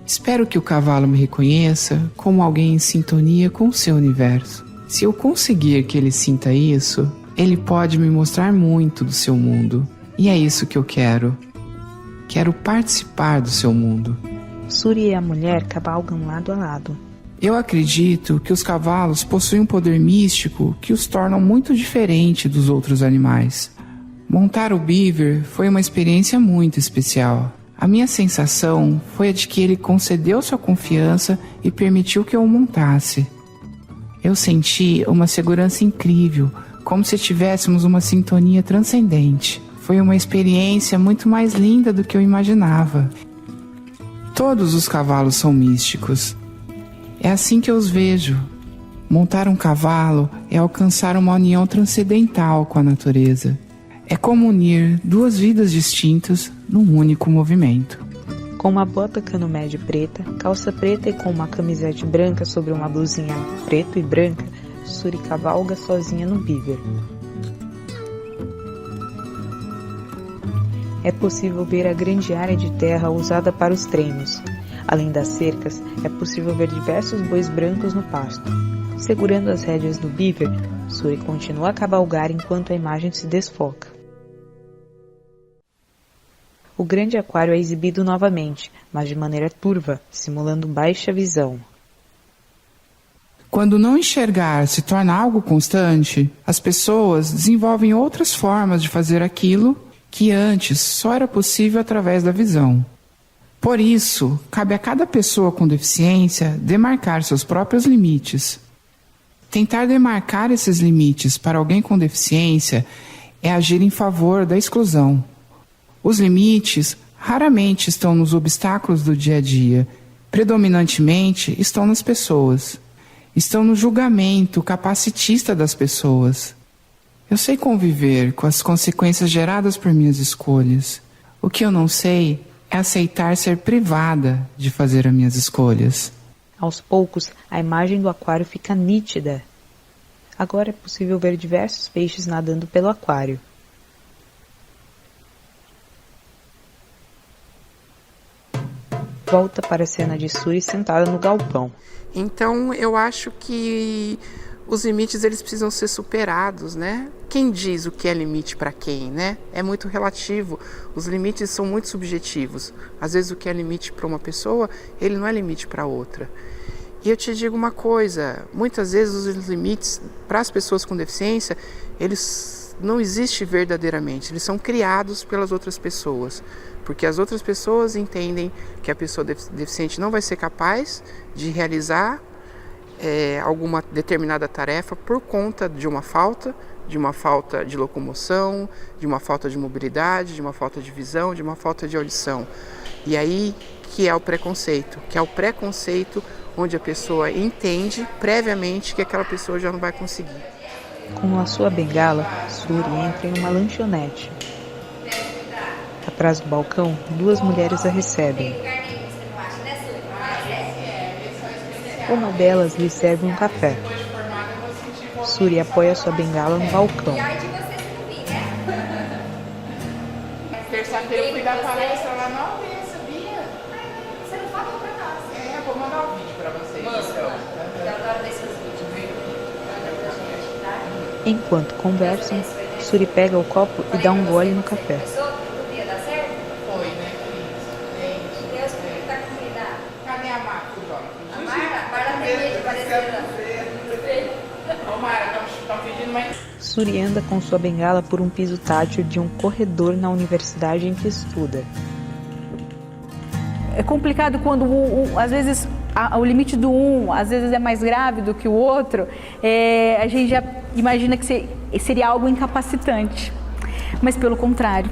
Espero que o cavalo me reconheça como alguém em sintonia com o seu universo. Se eu conseguir que ele sinta isso, ele pode me mostrar muito do seu mundo. E é isso que eu quero. Quero participar do seu mundo. Suri e a mulher cavalgam lado a lado. Eu acredito que os cavalos possuem um poder místico que os tornam muito diferente dos outros animais. Montar o Beaver foi uma experiência muito especial. A minha sensação foi a de que ele concedeu sua confiança e permitiu que eu o montasse. Eu senti uma segurança incrível, como se tivéssemos uma sintonia transcendente. Foi uma experiência muito mais linda do que eu imaginava. Todos os cavalos são místicos. É assim que eu os vejo. Montar um cavalo é alcançar uma união transcendental com a natureza. É como unir duas vidas distintas num único movimento. Com uma bota cano médio preta, calça preta e com uma camisete branca sobre uma blusinha preto e branca, Suri cavalga sozinha no Beaver. É possível ver a grande área de terra usada para os treinos. Além das cercas, é possível ver diversos bois brancos no pasto. Segurando as rédeas do Beaver, Suri continua a cavalgar enquanto a imagem se desfoca. O grande aquário é exibido novamente, mas de maneira turva, simulando baixa visão. Quando não enxergar se torna algo constante, as pessoas desenvolvem outras formas de fazer aquilo que antes só era possível através da visão. Por isso, cabe a cada pessoa com deficiência demarcar seus próprios limites. Tentar demarcar esses limites para alguém com deficiência é agir em favor da exclusão. Os limites raramente estão nos obstáculos do dia a dia, predominantemente estão nas pessoas. Estão no julgamento capacitista das pessoas. Eu sei conviver com as consequências geradas por minhas escolhas. O que eu não sei é aceitar ser privada de fazer as minhas escolhas. Aos poucos, a imagem do aquário fica nítida. Agora é possível ver diversos peixes nadando pelo aquário. Volta para a cena de Suri sentada no galpão. Então, eu acho que os limites eles precisam ser superados, né? Quem diz o que é limite para quem, né? É muito relativo. Os limites são muito subjetivos. Às vezes o que é limite para uma pessoa, ele não é limite para outra. E eu te digo uma coisa, muitas vezes os limites para as pessoas com deficiência, eles não existem verdadeiramente, eles são criados pelas outras pessoas. Porque as outras pessoas entendem que a pessoa deficiente não vai ser capaz de realizar alguma determinada tarefa por conta de uma falta de locomoção, de uma falta de mobilidade, de uma falta de visão, de uma falta de audição. E aí que é o preconceito, onde a pessoa entende previamente que aquela pessoa já não vai conseguir. Com a sua bengala, Suri entra em uma lanchonete. Atrás do balcão, duas mulheres a recebem. Uma delas lhe serve um café. Suri apoia sua bengala no balcão. Terça-feira eu fui dar palestra lá na aldeia, sabia? Você não fala pra nós. Eu vou mandar o vídeo pra vocês. Eu adoro ver seus vídeos. Enquanto conversam, Suri pega o copo e dá um gole no café. Ia dar certo? Foi, né, Cris? Deus que tá com cuidado. Cadê a Marta, Dona? A Marta tem medo de aparecer lá. Ô, Mara, estão pedindo mais... Suri anda com sua bengala por um piso tátil de um corredor na universidade em que estuda. É complicado quando, às vezes, o limite do um, às vezes, é mais grave do que o outro. A gente já imagina que seria algo incapacitante. Mas, pelo contrário,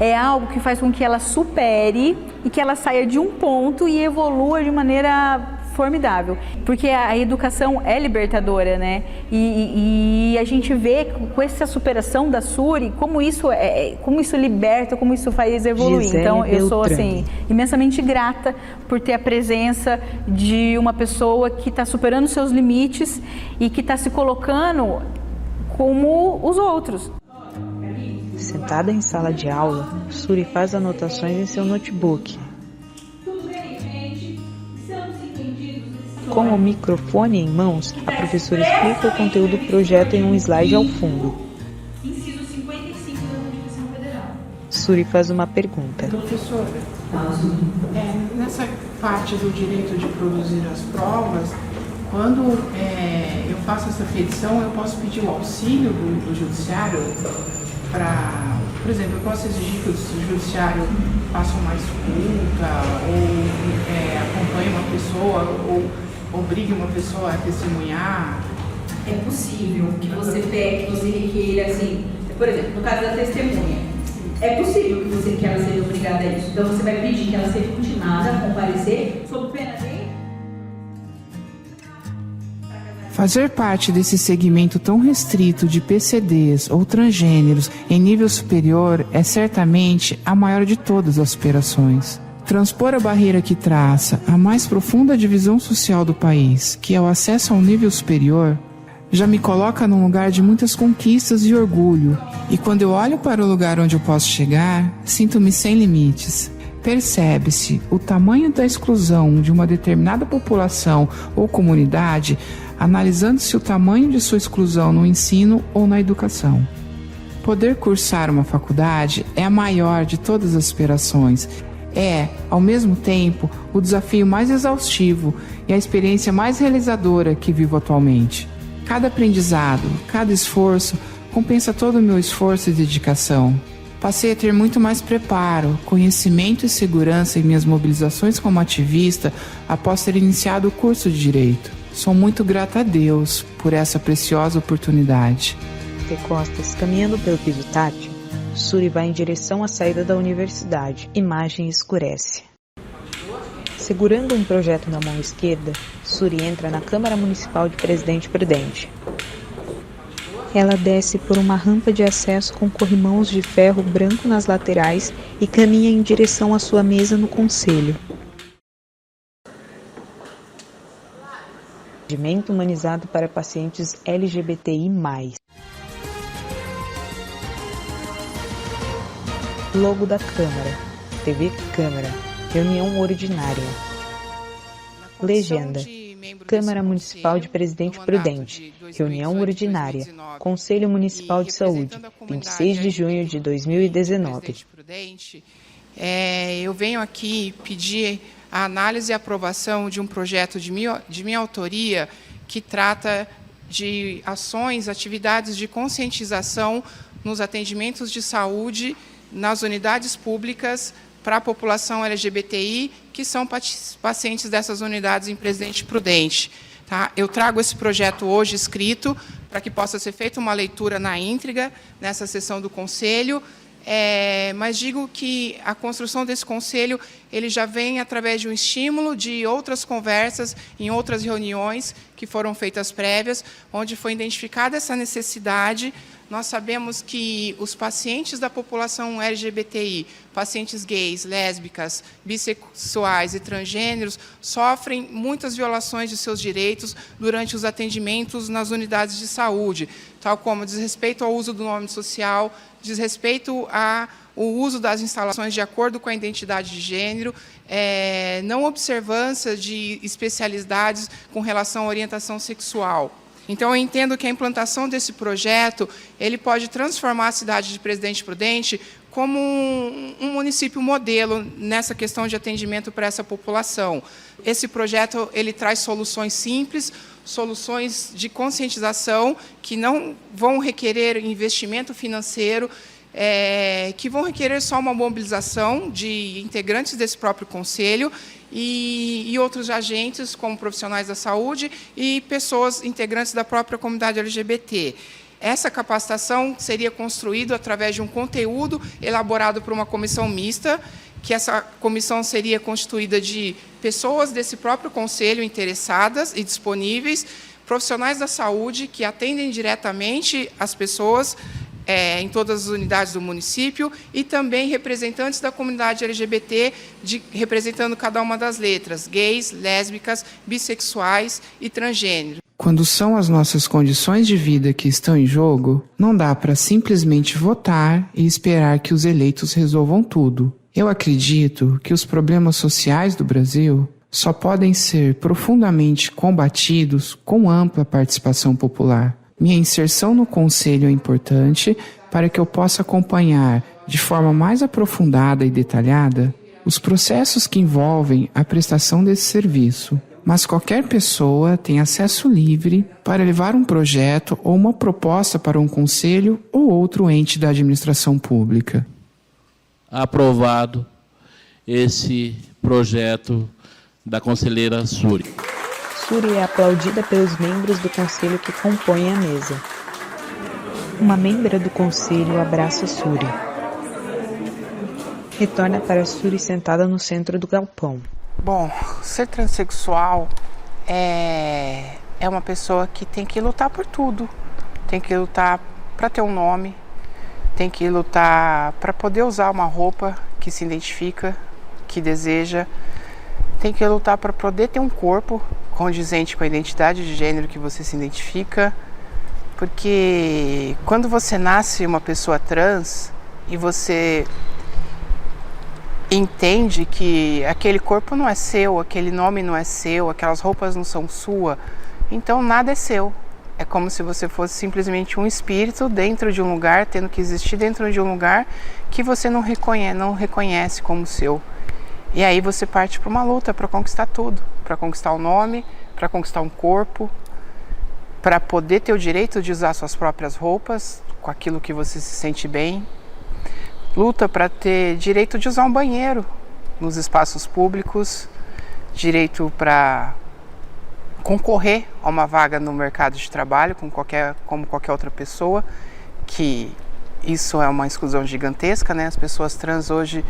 é algo que faz com que ela supere e que ela saia de um ponto e evolua de maneira formidável, porque a educação é libertadora, né? E a gente vê com essa superação da Suri como isso liberta, como isso faz evoluir. Gisele então eu sou Beltrame. imensamente grata por ter a presença de uma pessoa que está superando seus limites e que está se colocando como os outros. Sentada em sala de aula, Suri faz anotações em seu notebook. Com o microfone em mãos, a professora explica o conteúdo do projeto em um slide ao fundo. Inciso 55 da Constituição Federal. Suri faz uma pergunta. Professora, nessa parte do direito de produzir as provas, quando eu faço essa petição, eu posso pedir o auxílio do judiciário para, por exemplo, eu posso exigir que o judiciário faça uma escuta ou acompanhe uma pessoa ou obrigue uma pessoa a testemunhar? É possível que você pegue, que você requeira, assim, por exemplo, no caso da testemunha, é possível que ela seja obrigada a isso. Então você vai pedir que ela seja intimada a comparecer sob pena de... Fazer parte desse segmento tão restrito de PCDs ou transgêneros em nível superior é certamente a maior de todas as superações. Transpor a barreira que traça a mais profunda divisão social do país, que é o acesso ao nível superior, já me coloca num lugar de muitas conquistas e orgulho, e quando eu olho para o lugar onde eu posso chegar, sinto-me sem limites. Percebe-se o tamanho da exclusão de uma determinada população ou comunidade, analisando-se o tamanho de sua exclusão no ensino ou na educação. Poder cursar uma faculdade é a maior de todas as aspirações. É, ao mesmo tempo, o desafio mais exaustivo e a experiência mais realizadora que vivo atualmente. Cada aprendizado, cada esforço compensa todo o meu esforço e dedicação. Passei a ter muito mais preparo, conhecimento e segurança em minhas mobilizações como ativista após ter iniciado o curso de Direito. Sou muito grata a Deus por essa preciosa oportunidade. De costas, caminhando pelo piso tátil, Suri vai em direção à saída da universidade. Imagem escurece. Segurando um projeto na mão esquerda, Suri entra na Câmara Municipal de Presidente Prudente. Ela desce por uma rampa de acesso com corrimãos de ferro branco nas laterais e caminha em direção à sua mesa no conselho. Atendimento humanizado para pacientes LGBTI+. Logo da Câmara. TV Câmara. Reunião ordinária. Legenda. Câmara Municipal de Presidente Prudente. Reunião ordinária. Conselho Municipal de Saúde. 26 de junho de 2019. Eu venho aqui pedir a análise e aprovação de um projeto de minha autoria que trata de ações, atividades de conscientização nos atendimentos de saúde nas unidades públicas para a população LGBTI, que são pacientes dessas unidades em Presidente Prudente. Tá? Eu trago esse projeto hoje escrito para que possa ser feita uma leitura na íntegra nessa sessão do Conselho, mas digo que a construção desse Conselho ele já vem através de um estímulo de outras conversas em outras reuniões que foram feitas prévias, onde foi identificada essa necessidade. Nós sabemos que os pacientes da população LGBTI, pacientes gays, lésbicas, bissexuais e transgêneros, sofrem muitas violações de seus direitos durante os atendimentos nas unidades de saúde, tal como desrespeito ao uso do nome social, desrespeito ao uso das instalações de acordo com a identidade de gênero, não observância de especialidades com relação à orientação sexual. Então, eu entendo que a implantação desse projeto ele pode transformar a cidade de Presidente Prudente como um município modelo nessa questão de atendimento para essa população. Esse projeto ele traz soluções simples, soluções de conscientização que não vão requerer investimento financeiro, que vão requerer só uma mobilização de integrantes desse próprio conselho e outros agentes, como profissionais da saúde e pessoas integrantes da própria comunidade LGBT. Essa capacitação seria construída através de um conteúdo elaborado por uma comissão mista, que essa comissão seria constituída de pessoas desse próprio conselho interessadas e disponíveis, profissionais da saúde que atendem diretamente as pessoas em todas as unidades do município e também representantes da comunidade LGBT, representando cada uma das letras, gays, lésbicas, bissexuais e transgênero. Quando são as nossas condições de vida que estão em jogo, não dá para simplesmente votar e esperar que os eleitos resolvam tudo. Eu acredito que os problemas sociais do Brasil só podem ser profundamente combatidos com ampla participação popular. Minha inserção no Conselho é importante para que eu possa acompanhar de forma mais aprofundada e detalhada os processos que envolvem a prestação desse serviço. Mas qualquer pessoa tem acesso livre para levar um projeto ou uma proposta para um conselho ou outro ente da administração pública. Aprovado esse projeto da conselheira Suri. Suri é aplaudida pelos membros do conselho que compõem a mesa. Uma membra do conselho abraça Suri. Retorna para Suri sentada no centro do galpão. Bom, ser transexual é uma pessoa que tem que lutar por tudo. Tem que lutar para ter um nome, tem que lutar para poder usar uma roupa que se identifica, que deseja, tem que lutar para poder ter um corpo condizente com a identidade de gênero que você se identifica, porque quando você nasce uma pessoa trans e você entende que aquele corpo não é seu, aquele nome não é seu, aquelas roupas não são sua, então nada é seu. É como se você fosse simplesmente um espírito dentro de um lugar, tendo que existir dentro de um lugar que você não reconhece como seu. E aí você parte para uma luta para conquistar tudo, para conquistar o nome, para conquistar um corpo, para poder ter o direito de usar suas próprias roupas, com aquilo que você se sente bem, luta para ter direito de usar um banheiro nos espaços públicos, direito para concorrer a uma vaga no mercado de trabalho como qualquer outra pessoa, que isso é uma exclusão gigantesca, né? As pessoas trans hoje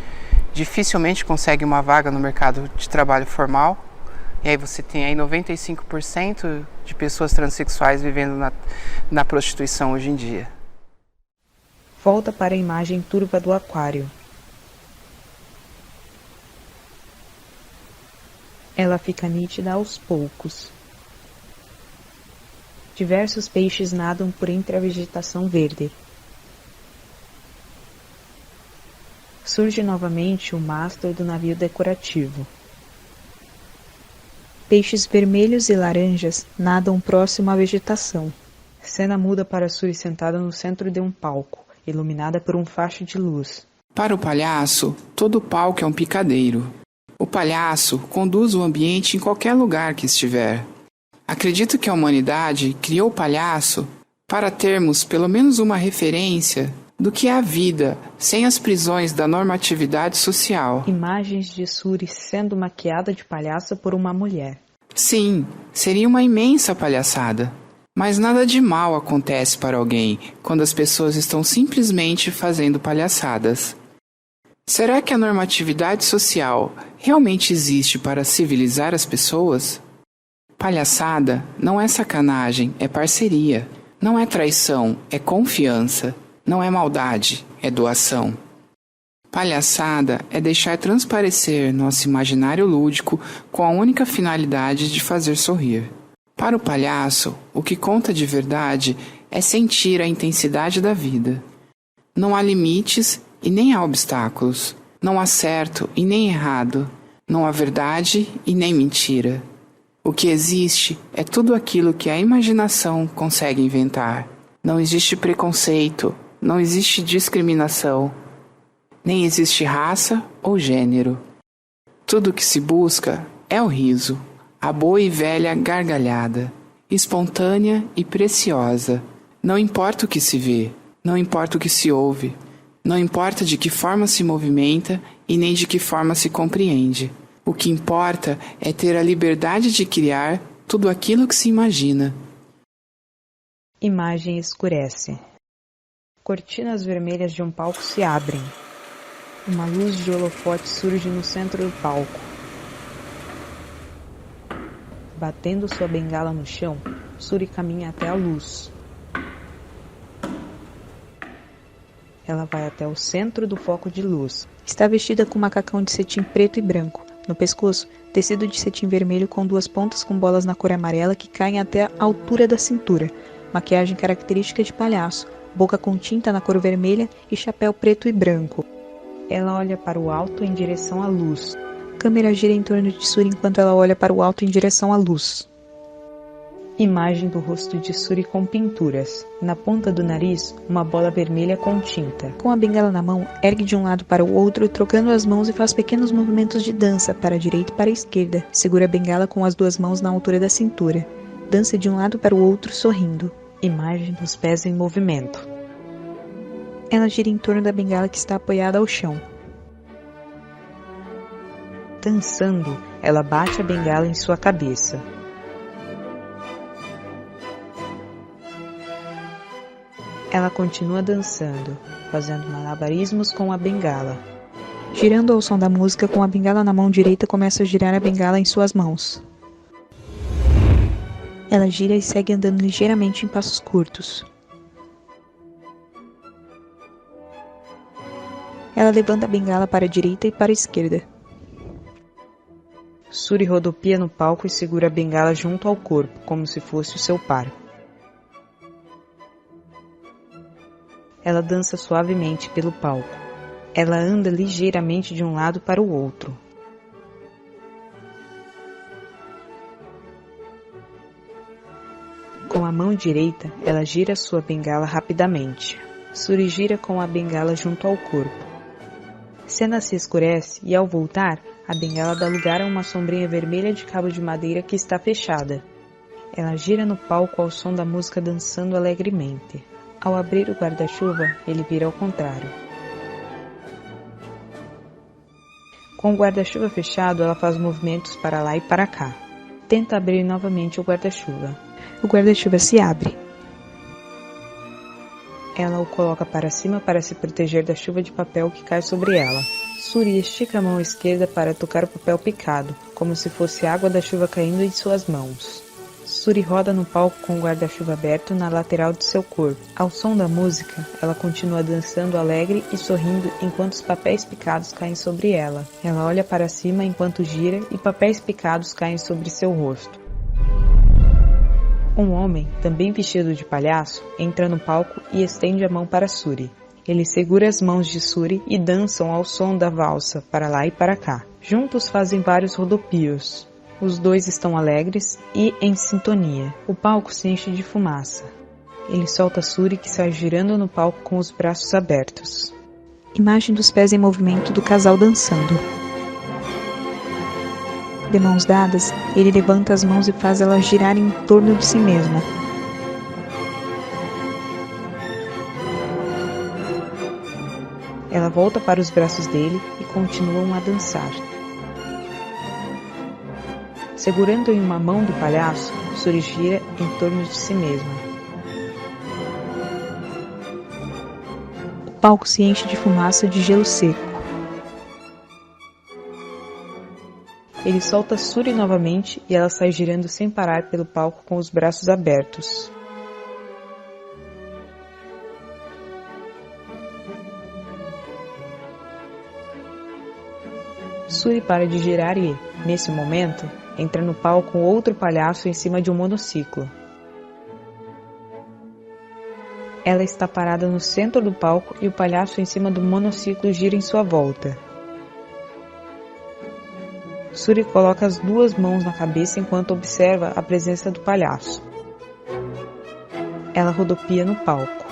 dificilmente conseguem uma vaga no mercado de trabalho formal. E aí você tem aí 95% de pessoas transexuais vivendo na prostituição hoje em dia. Volta para a imagem turva do aquário. Ela fica nítida aos poucos. Diversos peixes nadam por entre a vegetação verde. Surge novamente o mastro do navio decorativo. Peixes vermelhos e laranjas nadam próximo à vegetação. Cena muda para Suri sentada no centro de um palco, iluminada por um facho de luz. Para o palhaço, todo palco é um picadeiro. O palhaço conduz o ambiente em qualquer lugar que estiver. Acredito que a humanidade criou o palhaço para termos pelo menos uma referência do que é a vida, sem as prisões da normatividade social. Imagens de Suri sendo maquiada de palhaça por uma mulher. Sim, seria uma imensa palhaçada. Mas nada de mal acontece para alguém quando as pessoas estão simplesmente fazendo palhaçadas. Será que a normatividade social realmente existe para civilizar as pessoas? Palhaçada não é sacanagem, é parceria. Não é traição, é confiança. Não é maldade, é doação. Palhaçada é deixar transparecer nosso imaginário lúdico com a única finalidade de fazer sorrir. Para o palhaço, o que conta de verdade é sentir a intensidade da vida. Não há limites e nem há obstáculos. Não há certo e nem errado. Não há verdade e nem mentira. O que existe é tudo aquilo que a imaginação consegue inventar. Não existe preconceito, não existe discriminação, nem existe raça ou gênero. Tudo o que se busca é o riso, a boa e velha gargalhada, espontânea e preciosa. Não importa o que se vê, não importa o que se ouve, não importa de que forma se movimenta e nem de que forma se compreende. O que importa é ter a liberdade de criar tudo aquilo que se imagina. Imagem escurece. Cortinas vermelhas de um palco se abrem. Uma luz de holofote surge no centro do palco. Batendo sua bengala no chão, Suri caminha até a luz. Ela vai até o centro do foco de luz. Está vestida com um macacão de cetim preto e branco. No pescoço, tecido de cetim vermelho com duas pontas com bolas na cor amarela que caem até a altura da cintura. Maquiagem característica de palhaço, boca com tinta na cor vermelha e chapéu preto e branco. Ela olha para o alto em direção à luz. A câmera gira em torno de Suri enquanto ela olha para o alto em direção à luz. Imagem do rosto de Suri com pinturas. Na ponta do nariz, uma bola vermelha com tinta. Com a bengala na mão, ergue de um lado para o outro, trocando as mãos e faz pequenos movimentos de dança, para a direita e para a esquerda. Segura a bengala com as duas mãos na altura da cintura. Dança de um lado para o outro, sorrindo. Imagem dos pés em movimento. Ela gira em torno da bengala que está apoiada ao chão. Dançando, ela bate a bengala em sua cabeça. Ela continua dançando, fazendo malabarismos com a bengala. Girando ao som da música, com a bengala na mão direita, começa a girar a bengala em suas mãos. Ela gira e segue andando ligeiramente em passos curtos. Ela levanta a bengala para a direita e para a esquerda. Suri rodopia no palco e segura a bengala junto ao corpo, como se fosse o seu par. Ela dança suavemente pelo palco. Ela anda ligeiramente de um lado para o outro. Com a mão direita, ela gira sua bengala rapidamente. Suri gira com a bengala junto ao corpo. Cena se escurece e, ao voltar, a bengala dá lugar a uma sombrinha vermelha de cabo de madeira que está fechada. Ela gira no palco ao som da música dançando alegremente. Ao abrir o guarda-chuva, ele vira ao contrário. Com o guarda-chuva fechado, ela faz movimentos para lá e para cá. Tenta abrir novamente o guarda-chuva. O guarda-chuva se abre. Ela o coloca para cima para se proteger da chuva de papel que cai sobre ela. Suri estica a mão esquerda para tocar o papel picado, como se fosse água da chuva caindo em suas mãos. Suri roda no palco com o guarda-chuva aberto na lateral de seu corpo. Ao som da música, ela continua dançando alegre e sorrindo enquanto os papéis picados caem sobre ela. Ela olha para cima enquanto gira e papéis picados caem sobre seu rosto. Um homem, também vestido de palhaço, entra no palco e estende a mão para Suri. Ele segura as mãos de Suri e dançam ao som da valsa, para lá e para cá. Juntos fazem vários rodopios. Os dois estão alegres e em sintonia. O palco se enche de fumaça. Ele solta Suri, que sai girando no palco com os braços abertos. Imagem dos pés em movimento do casal dançando. De mãos dadas, ele levanta as mãos e faz elas girarem em torno de si mesma. Ela volta para os braços dele e continuam a dançar. Segurando em uma mão do palhaço, Suri gira em torno de si mesma. O palco se enche de fumaça de gelo seco. Ele solta Suri novamente e ela sai girando sem parar pelo palco com os braços abertos. Suri para de girar e, nesse momento, entra no palco outro palhaço em cima de um monociclo. Ela está parada no centro do palco e o palhaço em cima do monociclo gira em sua volta. Suri coloca as duas mãos na cabeça enquanto observa a presença do palhaço. Ela rodopia no palco.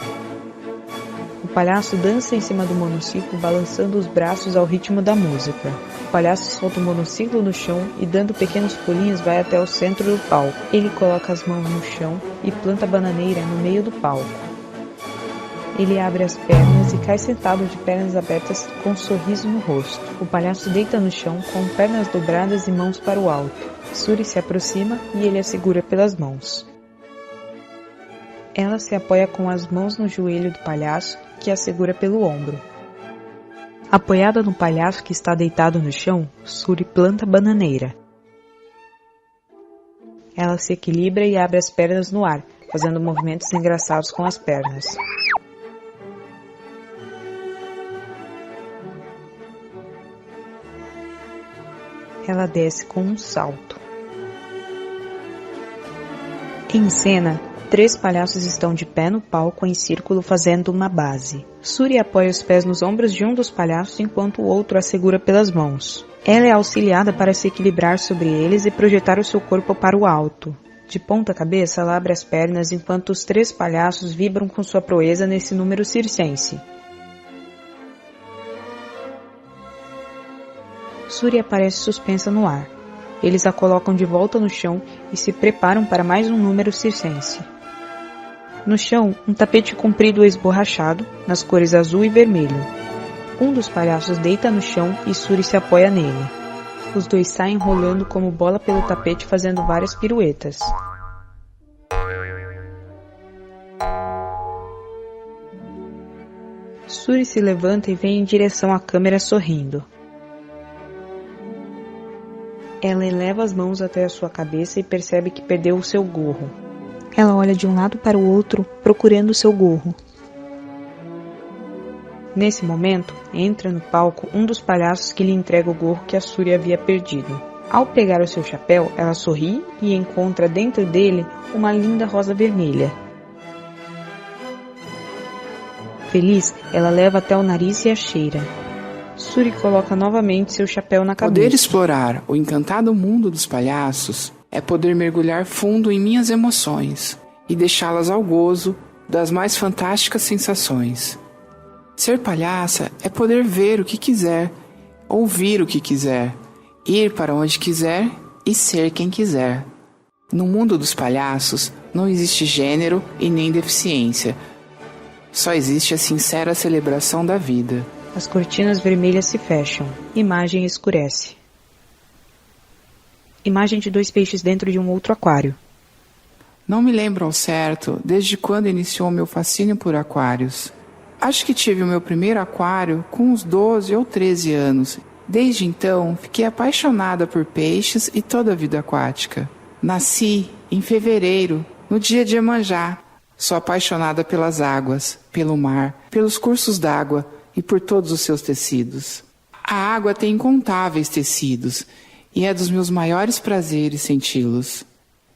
O palhaço dança em cima do monociclo, balançando os braços ao ritmo da música. O palhaço solta o monociclo no chão e, dando pequenos pulinhos, vai até o centro do palco. Ele coloca as mãos no chão e planta a bananeira no meio do palco. Ele abre as pernas e cai sentado de pernas abertas com um sorriso no rosto. O palhaço deita no chão com pernas dobradas e mãos para o alto. Suri se aproxima e ele a segura pelas mãos. Ela se apoia com as mãos no joelho do palhaço, que a segura pelo ombro. Apoiada no palhaço que está deitado no chão, Suri planta a bananeira. Ela se equilibra e abre as pernas no ar, fazendo movimentos engraçados com as pernas. Ela desce com um salto. Em cena, 3 palhaços estão de pé no palco em círculo fazendo uma base. Suri apoia os pés nos ombros de um dos palhaços enquanto o outro a segura pelas mãos. Ela é auxiliada para se equilibrar sobre eles e projetar o seu corpo para o alto. De ponta cabeça, ela abre as pernas enquanto os 3 palhaços vibram com sua proeza nesse número circense. Suri aparece suspensa no ar. Eles a colocam de volta no chão e se preparam para mais um número circense. No chão, um tapete comprido esborrachado, nas cores azul e vermelho. Um dos palhaços deita no chão e Suri se apoia nele. Os dois saem rolando como bola pelo tapete, fazendo várias piruetas. Suri se levanta e vem em direção à câmera sorrindo. Ela eleva as mãos até a sua cabeça e percebe que perdeu o seu gorro. Ela olha de um lado para o outro, procurando o seu gorro. Nesse momento, entra no palco um dos palhaços que lhe entrega o gorro que a Suri havia perdido. Ao pegar o seu chapéu, ela sorri e encontra dentro dele uma linda rosa vermelha. Feliz, ela leva até o nariz e a cheira. Suri coloca novamente seu chapéu na cabeça. Poder explorar o encantado mundo dos palhaços é poder mergulhar fundo em minhas emoções e deixá-las ao gozo das mais fantásticas sensações. Ser palhaça é poder ver o que quiser, ouvir o que quiser, ir para onde quiser e ser quem quiser. No mundo dos palhaços não existe gênero e nem deficiência. Só existe a sincera celebração da vida. As cortinas vermelhas se fecham. Imagem escurece. Imagem de 2 peixes dentro de um outro aquário. Não me lembro ao certo desde quando iniciou meu fascínio por aquários. Acho que tive o meu primeiro aquário com uns 12 ou 13 anos. Desde então, fiquei apaixonada por peixes e toda a vida aquática. Nasci em fevereiro, no dia de Iemanjá. Sou apaixonada pelas águas, pelo mar, pelos cursos d'água e por todos os seus tecidos. A água tem incontáveis tecidos e é dos meus maiores prazeres senti-los.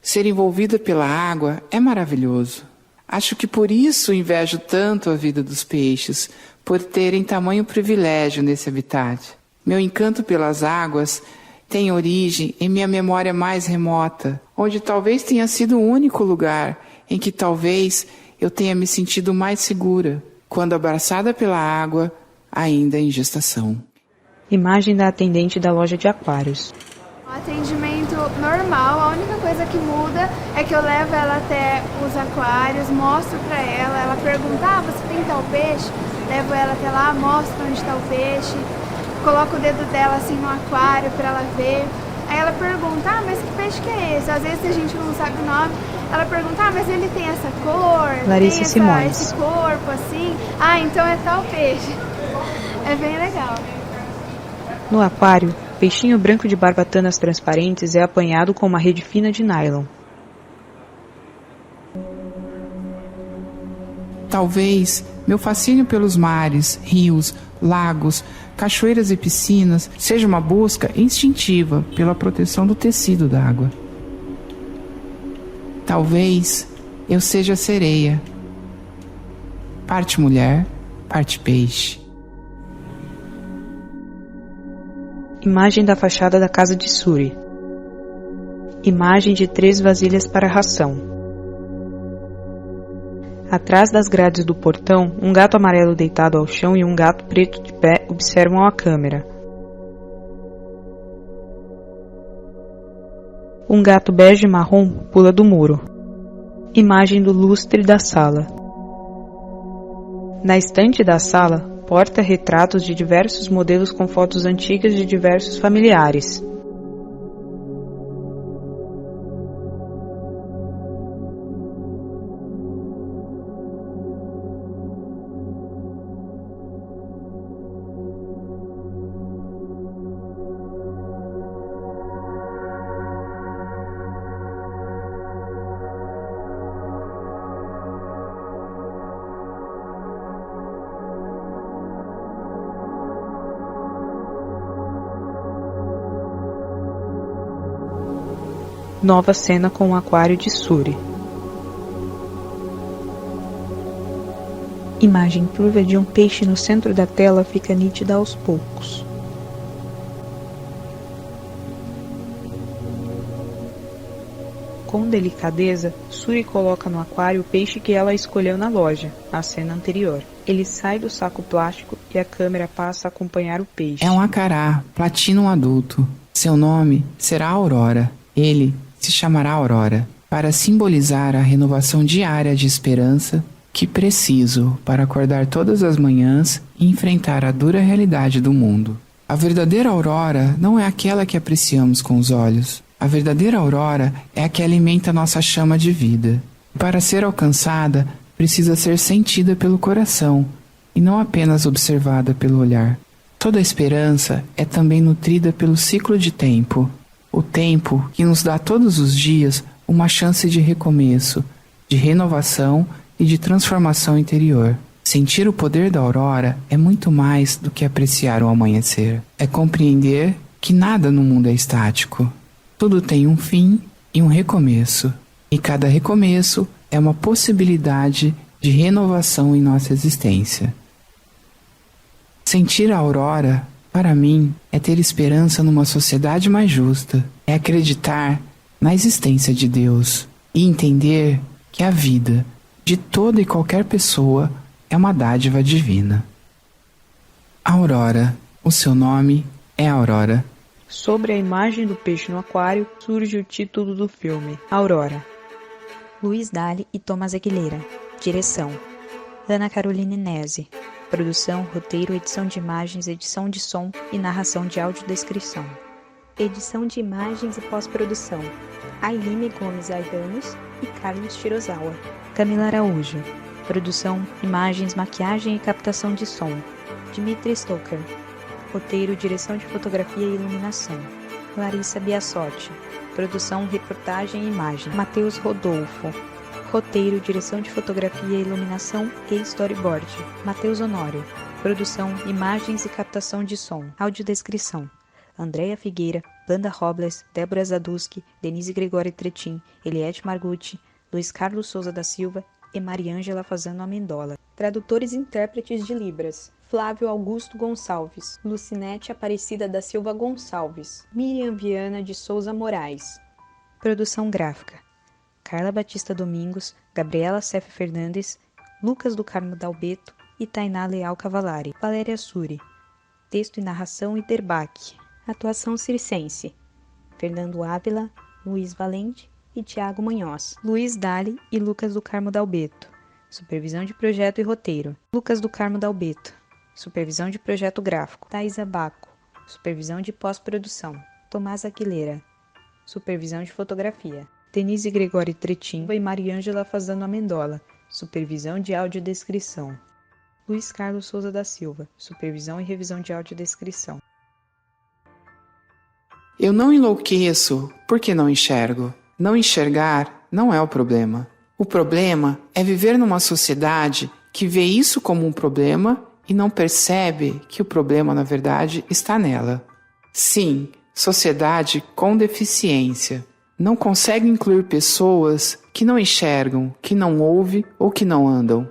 Ser envolvida pela água é maravilhoso. Acho que por isso invejo tanto a vida dos peixes, por terem tamanho privilégio nesse habitat. Meu encanto pelas águas tem origem em minha memória mais remota, onde talvez tenha sido o único lugar em que talvez eu tenha me sentido mais segura, quando abraçada pela água, ainda em gestação. Imagem da atendente da loja de aquários. Atendimento normal, a única coisa que muda é que eu levo ela até os aquários, mostro pra ela, ela pergunta, você tem tal peixe? Levo ela até lá, mostro onde está o peixe, coloco o dedo dela assim no aquário pra ela ver. Aí ela pergunta, mas que peixe que é esse? Às vezes a gente não sabe o nome, ela pergunta, mas ele tem essa cor, Larissa tem Simões. esse corpo assim, então é tal peixe. É bem legal. No aquário, peixinho branco de barbatanas transparentes é apanhado com uma rede fina de nylon. Talvez meu fascínio pelos mares, rios, lagos, cachoeiras e piscinas seja uma busca instintiva pela proteção do tecido da água. Talvez eu seja sereia, parte mulher, parte peixe. Imagem da fachada da casa de Suri. Imagem de 3 vasilhas para ração. Atrás das grades do portão, um gato amarelo deitado ao chão e um gato preto de pé observam a câmera. Um gato bege e marrom pula do muro. Imagem do lustre da sala. Na estante da sala, porta-retratos de diversos modelos com fotos antigas de diversos familiares. Nova cena com o aquário de Suri. Imagem turva de um peixe no centro da tela fica nítida aos poucos. Com delicadeza, Suri coloca no aquário o peixe que ela escolheu na loja, na cena anterior. Ele sai do saco plástico e a câmera passa a acompanhar o peixe. É um acará, platino adulto. Seu nome será Aurora. Ele se chamará Aurora, para simbolizar a renovação diária de esperança que preciso para acordar todas as manhãs e enfrentar a dura realidade do mundo. A verdadeira aurora não é aquela que apreciamos com os olhos. A verdadeira aurora é a que alimenta nossa chama de vida. Para ser alcançada, precisa ser sentida pelo coração e não apenas observada pelo olhar. Toda esperança é também nutrida pelo ciclo de tempo. O tempo que nos dá todos os dias uma chance de recomeço, de renovação e de transformação interior. Sentir o poder da aurora é muito mais do que apreciar o amanhecer. É compreender que nada no mundo é estático. Tudo tem um fim e um recomeço. E cada recomeço é uma possibilidade de renovação em nossa existência. Sentir a aurora, para mim, é ter esperança numa sociedade mais justa. É acreditar na existência de Deus e entender que a vida de toda e qualquer pessoa é uma dádiva divina. Aurora, o seu nome é Aurora. Sobre a imagem do peixe no aquário, surge o título do filme, Aurora. Luiz Dali e Thomas Aguilera. Direção: Ana Caroline Nese. Produção, roteiro, edição de imagens, edição de som e narração de audiodescrição. Edição de imagens e pós-produção: Ailine Gomes Ayranos e Carlos Shirozawa. Camila Araújo. Produção, imagens, maquiagem e captação de som: Dmitry Stoker. Roteiro, direção de fotografia e iluminação: Larissa Biasotti. Produção, reportagem e imagem: Matheus Rodolfo. Roteiro, direção de fotografia e iluminação e storyboard: Matheus Honório. Produção, imagens e captação de som. Audiodescrição: Andréia Figueira, Banda Robles, Débora Zaduski, Denise Gregório Tretin, Eliette Margucci, Luiz Carlos Souza da Silva e Mariângela Fazano Amendola. Tradutores e intérpretes de Libras: Flávio Augusto Gonçalves, Lucinete Aparecida da Silva Gonçalves, Miriam Viana de Souza Moraes. Produção gráfica: Carla Batista Domingos, Gabriela Cef Fernandes, Lucas do Carmo Dalbeto e Tainá Leal Cavalari. Valéria Suri. Texto e narração Iterbach. Atuação circense: Fernando Ávila, Luiz Valente e Tiago Munhoz. Luiz Dali e Lucas do Carmo Dalbeto. Supervisão de projeto e roteiro: Lucas do Carmo Dalbeto. Supervisão de projeto gráfico: Thais Abaco. Supervisão de pós-produção: Tomás Aguilera. Supervisão de fotografia: Denise Gregório Tretin e Mariângela Fazano Amendola. Supervisão de audiodescrição: Luiz Carlos Souza da Silva. Supervisão e revisão de audiodescrição. Eu não enlouqueço porque não enxergo. Não enxergar não é o problema. O problema é viver numa sociedade que vê isso como um problema e não percebe que o problema, na verdade, está nela. Sim, sociedade com deficiência. Não consegue incluir pessoas que não enxergam, que não ouvem ou que não andam.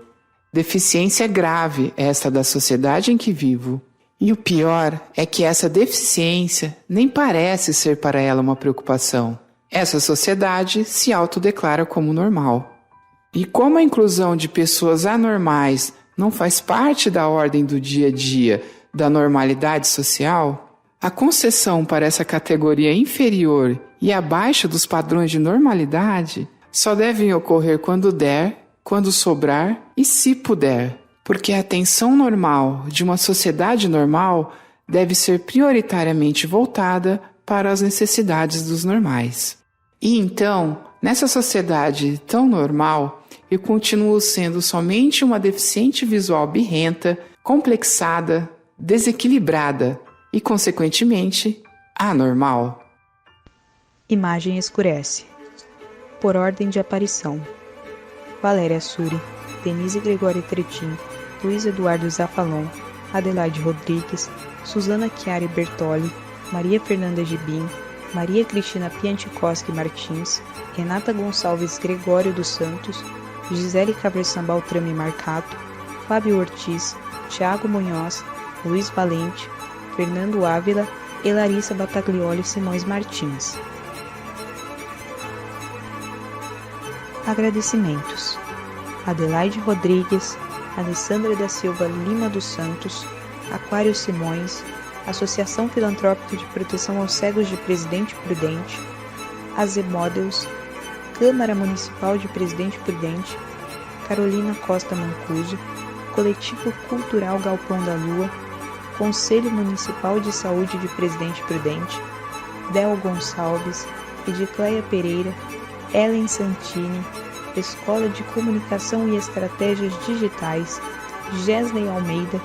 Deficiência grave esta da sociedade em que vivo. E o pior é que essa deficiência nem parece ser para ela uma preocupação. Essa sociedade se autodeclara como normal. E como a inclusão de pessoas anormais não faz parte da ordem do dia a dia da normalidade social, a concessão para essa categoria inferior e abaixo dos padrões de normalidade só devem ocorrer quando der, quando sobrar e se puder, porque a atenção normal de uma sociedade normal deve ser prioritariamente voltada para as necessidades dos normais. E então, nessa sociedade tão normal, eu continuo sendo somente uma deficiente visual birrenta, complexada, desequilibrada e, consequentemente, anormal. Imagem escurece. Por ordem de aparição: Valéria Suri, Denise Gregório Tretin, Luiz Eduardo Zafalon, Adelaide Rodrigues, Suzana Chiari Bertoli, Maria Fernanda Gibim, Maria Cristina Pianticoski Martins, Renata Gonçalves Gregório dos Santos, Gisele Caversan Baltrame Marcato, Fábio Ortiz, Tiago Munhoz, Luiz Valente, Fernando Ávila e Larissa Bataglioli Simões Martins. Agradecimentos: Adelaide Rodrigues, Alessandra da Silva Lima dos Santos, Aquário Simões, Associação Filantrópica de Proteção aos Cegos de Presidente Prudente, AZ Models, Câmara Municipal de Presidente Prudente, Carolina Costa Mancuso, Coletivo Cultural Galpão da Lua, Conselho Municipal de Saúde de Presidente Prudente, Del Gonçalves, Edicleia Pereira, Ellen Santini, Escola de Comunicação e Estratégias Digitais, Gesley Almeida,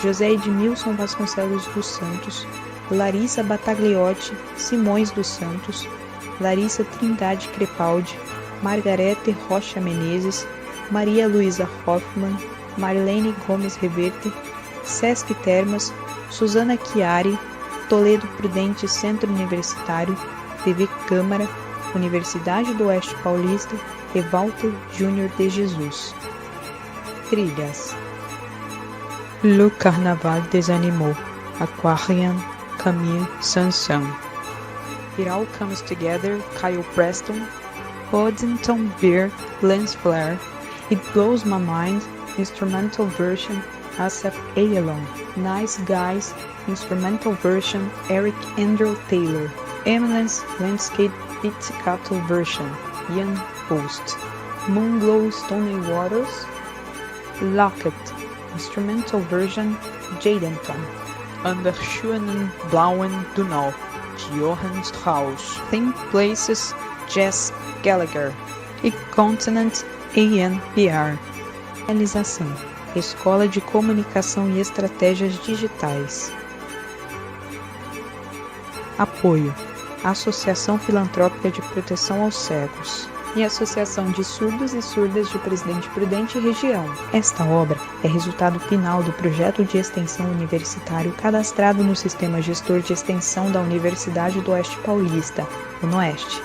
José Edmilson Vasconcelos dos Santos, Larissa Batagliotti Simões dos Santos, Larissa Trindade Crepaldi, Margarete Rocha Menezes, Maria Luísa Hoffmann, Marlene Gomes Reverte, Sesc Termas, Suzana Chiari, Toledo Prudente Centro Universitário, TV Câmara, Universidade do Oeste Paulista e Walter Júnior de Jesus. Trilhas: Le Carnaval des Animaux, Aquarian, Camille Saint-Saëns. It All Comes Together, Kyle Preston. Boddington Beer, Lance Flair. It Blows My Mind, instrumental version, Asaf Ayalon. Nice Guys, instrumental version, Eric Andrew Taylor. Eminence Landscape Pizzicato version, Ian Post. Moonglow Stony Waters, Locket, Instrumental Version Jadenton. An der schönen blauen Donau, Johann Strauss. Theme Places Jess Gallagher. E Continent ANPR. Realização: Escola de Comunicação e Estratégias Digitais. Apoio: Associação Filantrópica de Proteção aos Cegos e Associação de Surdos e Surdas de Presidente Prudente e Região. Esta obra é resultado final do projeto de extensão universitário cadastrado no Sistema Gestor de Extensão da Universidade do Oeste Paulista, UNOeste.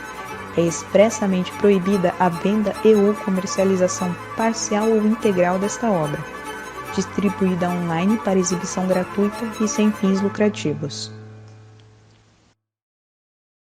É expressamente proibida a venda e/ou comercialização parcial ou integral desta obra, distribuída online para exibição gratuita e sem fins lucrativos.